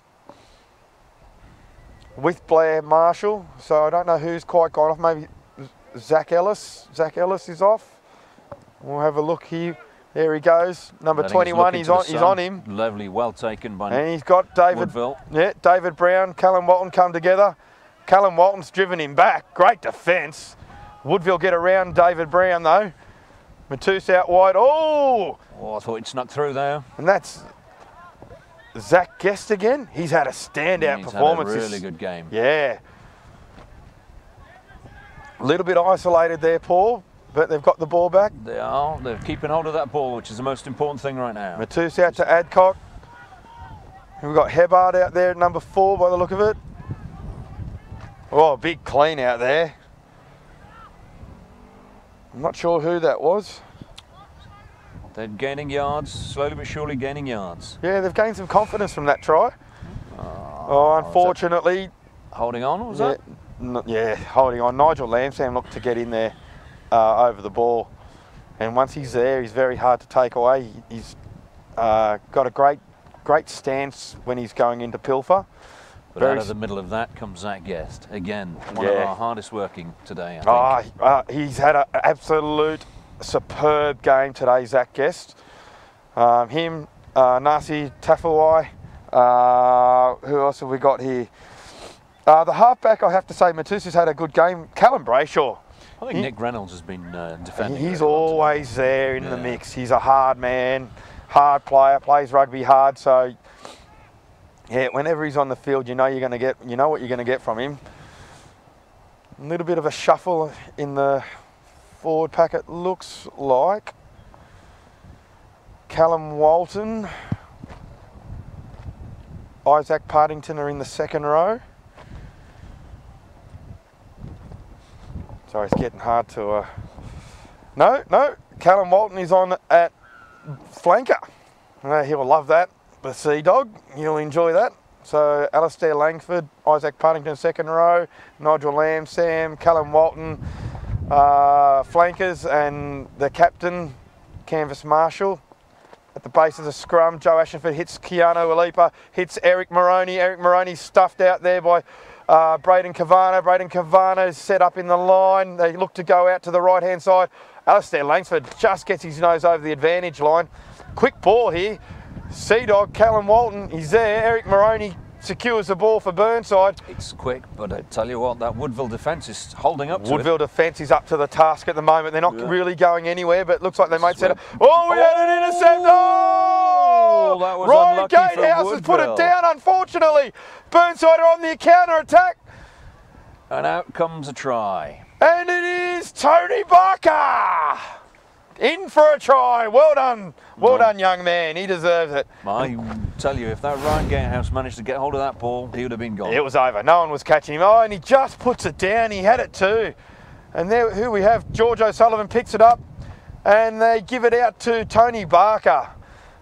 with Blair Marshall. So I don't know who's quite gone off, maybe Zach Ellis. Zach Ellis is off. We'll have a look here. There he goes, number 21, he's on him. Lovely, well taken by And he's got Woodville. Yeah, David Brown, Callum Walton come together. Callum Walton's driven him back, great defence. Woodville get around David Brown though. Matus out wide. Oh! I thought he'd snuck through there. And that's Zach Guest again. He's had a standout performance. Had a really good game. Yeah. A little bit isolated there, Paul, but they've got the ball back. They are. They're keeping hold of that ball, which is the most important thing right now. Matus out to Adcock. And we've got Hebard out there at number 4 by the look of it. Oh, big clean out there. I'm not sure who that was. They're gaining yards, slowly but surely gaining yards. Yeah, they've gained some confidence from that try. Unfortunately. Holding on, was that? Yeah, holding on. Nigel Lamsam looked to get in there over the ball. And once he's there, he's very hard to take away. He's got a great stance when he's going into pilfer. But out of the middle of that comes Zach Guest. Again, one of our hardest working today, I think. He's had an absolute superb game today, Zach Guest. Him, Nasi Tafuai. Who else have we got here? The halfback, I have to say, Matus has had a good game. Callum Brayshaw. I think Nick Reynolds has been defending. He's always there in the mix. He's a hard man, hard player, plays rugby hard, so... Yeah, whenever he's on the field, you know what you're going to get from him. A little bit of a shuffle in the forward pack, it looks like. Callum Walton, Isaac Partington are in the second row. Sorry, it's getting hard to No. Callum Walton is on at flanker. He'll love that. The Sea Dog, you'll enjoy that. So Alistair Langford, Isaac Partington second row, Nigel Lamb, Sam, Callum Walton, flankers, and the captain, Canvas Marshall. At the base of the scrum, Joe Ashenford hits Keanu Alipa, hits Eric Moroney. Eric Moroney's stuffed out there by Braden Cavano. Braden Cavano's set up in the line. They look to go out to the right-hand side. Alistair Langford just gets his nose over the advantage line. Quick ball here. Sea Dog, Callum Walton, he's there. Eric Moroney secures the ball for Burnside. It's quick, but I tell you what, that Woodville defence is holding up to Woodville it. defence is up to the task at the moment. They're not really going anywhere, but it looks like they might set up. Oh, we had an intercept! Oh! That was Ryan unlucky for Gatehouse has put it Woodville. down, unfortunately. Burnside are on the counter-attack. And out comes a try. And it is Tony Barker! In for a try. Well done. Well done, young man. He deserves it. I tell you, if that Ryan Gatehouse managed to get hold of that ball, he would have been gone. It was over. No one was catching him. Oh, and he just puts it down. He had it too. And there, who we have, George O'Sullivan picks it up and they give it out to Tony Barker.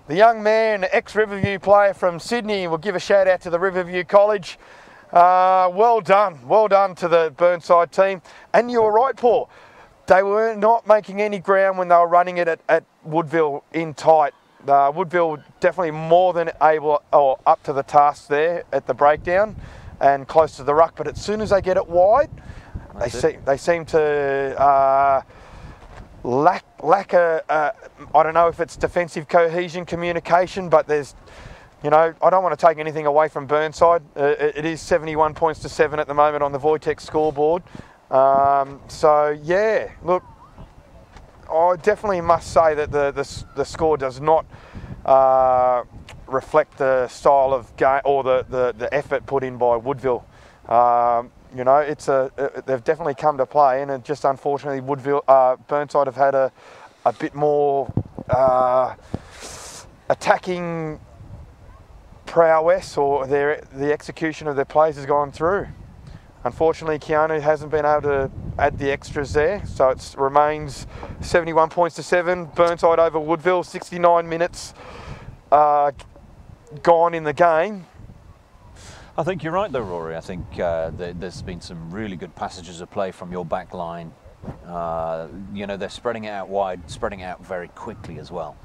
The young man, ex-Riverview player from Sydney. We'll give a shout out to the Riverview College. Well done to the Burnside team. And you were right, Paul. They were not making any ground when they were running it at Woodville in tight. Woodville definitely more than able or up to the task there at the breakdown and close to the ruck. But as soon as they get it wide, they seem to lack a I don't know if it's defensive cohesion, communication, but there's, you know, I don't want to take anything away from Burnside. It is 71 points to 7 at the moment on the Voitex scoreboard. So yeah, look, I definitely must say that the score does not reflect the style of game or the effort put in by Woodville. You know, they've definitely come to play, and it just unfortunately Burnside have had a bit more attacking prowess, or the execution of their plays has gone through. Unfortunately, Keanu hasn't been able to add the extras there, so it remains 71 points to 7. Burnside over Woodville, 69 minutes gone in the game. I think you're right though, Rory. I think there's been some really good passages of play from your back line. You know, they're spreading it out wide, spreading it out very quickly as well.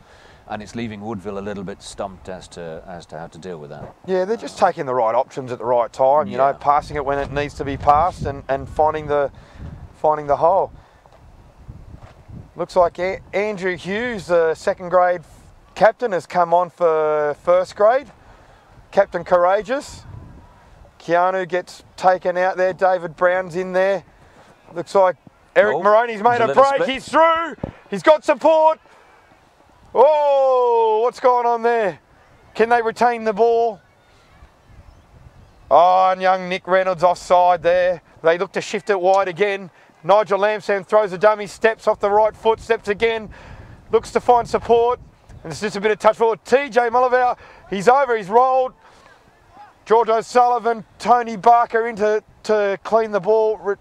And it's leaving Woodville a little bit stumped as to how to deal with that. Yeah, they're just taking the right options at the right time. You know, passing it when it needs to be passed, and finding the hole. Looks like Andrew Hughes, the second grade captain, has come on for first grade. Captain Courageous. Keanu gets taken out there. David Brown's in there. Looks like Eric Moroney's made a break. He's through. He's got support. Oh, what's going on there? Can they retain the ball? Oh, and young Nick Reynolds offside there. They look to shift it wide again. Nigel Lamson throws a dummy, steps off the right foot, steps again, looks to find support. And it's just a bit of touch forward. TJ Mullivar, he's over, he's rolled. George O'Sullivan, Tony Barker in to clean the ball,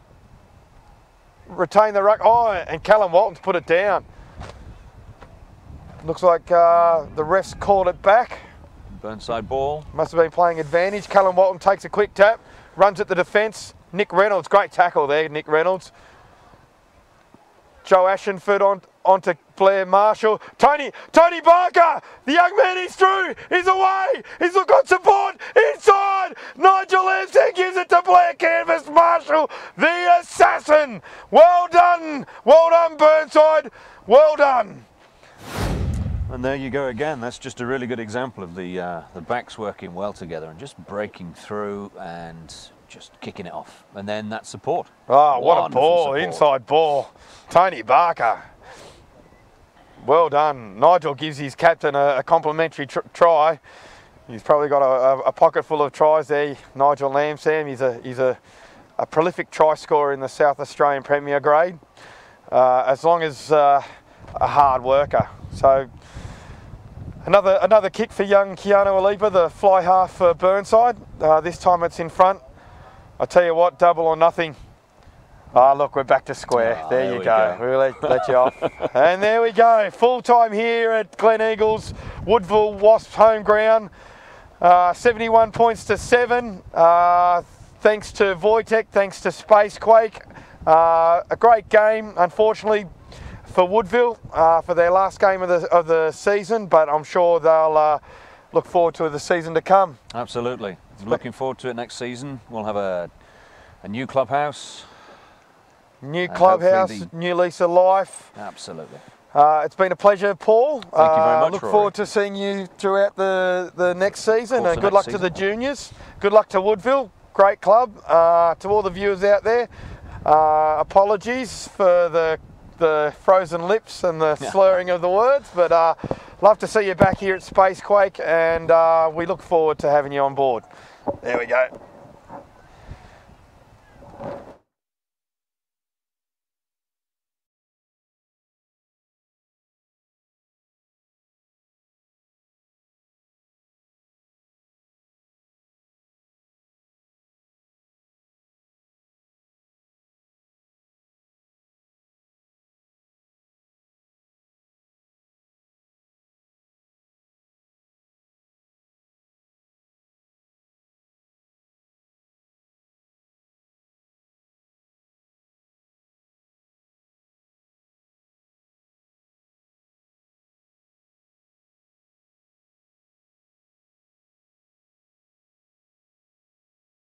retain the ruck. Oh, and Callum Walton's put it down. Looks like the refs called it back. Burnside ball. Must have been playing advantage. Callum Walton takes a quick tap, runs at the defence. Nick Reynolds, great tackle there, Nick Reynolds. Joe Ashenford onto Blair Marshall. Tony Barker, the young man, he's through, he's away, he's got support, inside. Nigel Lamson gives it to Blair Canvas Marshall, the assassin. Well done Burnside, well done. And there you go again. That's just a really good example of the backs working well together and just breaking through and just kicking it off. And then that support. Oh, what a ball, support. Inside ball. Tony Barker. Well done. Nigel gives his captain a complimentary try. He's probably got a pocket full of tries there. Nigel Lamson, he's a prolific try scorer in the South Australian Premier grade, as long as a hard worker. So another kick for young Keanu Alipa, the fly half for Burnside. This time it's in front. I tell you what, double or nothing. Oh, look, we're back to square. There you go. We'll let you off. And there we go. Full time here at Glen Eagles, Woodville Wasps home ground. 71 points to 7. Thanks to Wojtek, thanks to Spacequake. A great game, unfortunately, for Woodville for their last game of the season, but I'm sure they'll look forward to the season to come. Absolutely. Looking forward to it next season. We'll have a new clubhouse. New clubhouse, new lease of life. Absolutely. It's been a pleasure, Paul. Thank you very much, Look Rory. forward to seeing you throughout the next season, and good luck to the juniors. Good luck to Woodville, great club. To all the viewers out there, apologies for the frozen lips and the slurring of the words, but love to see you back here at Spacequake, and we look forward to having you on board. There we go.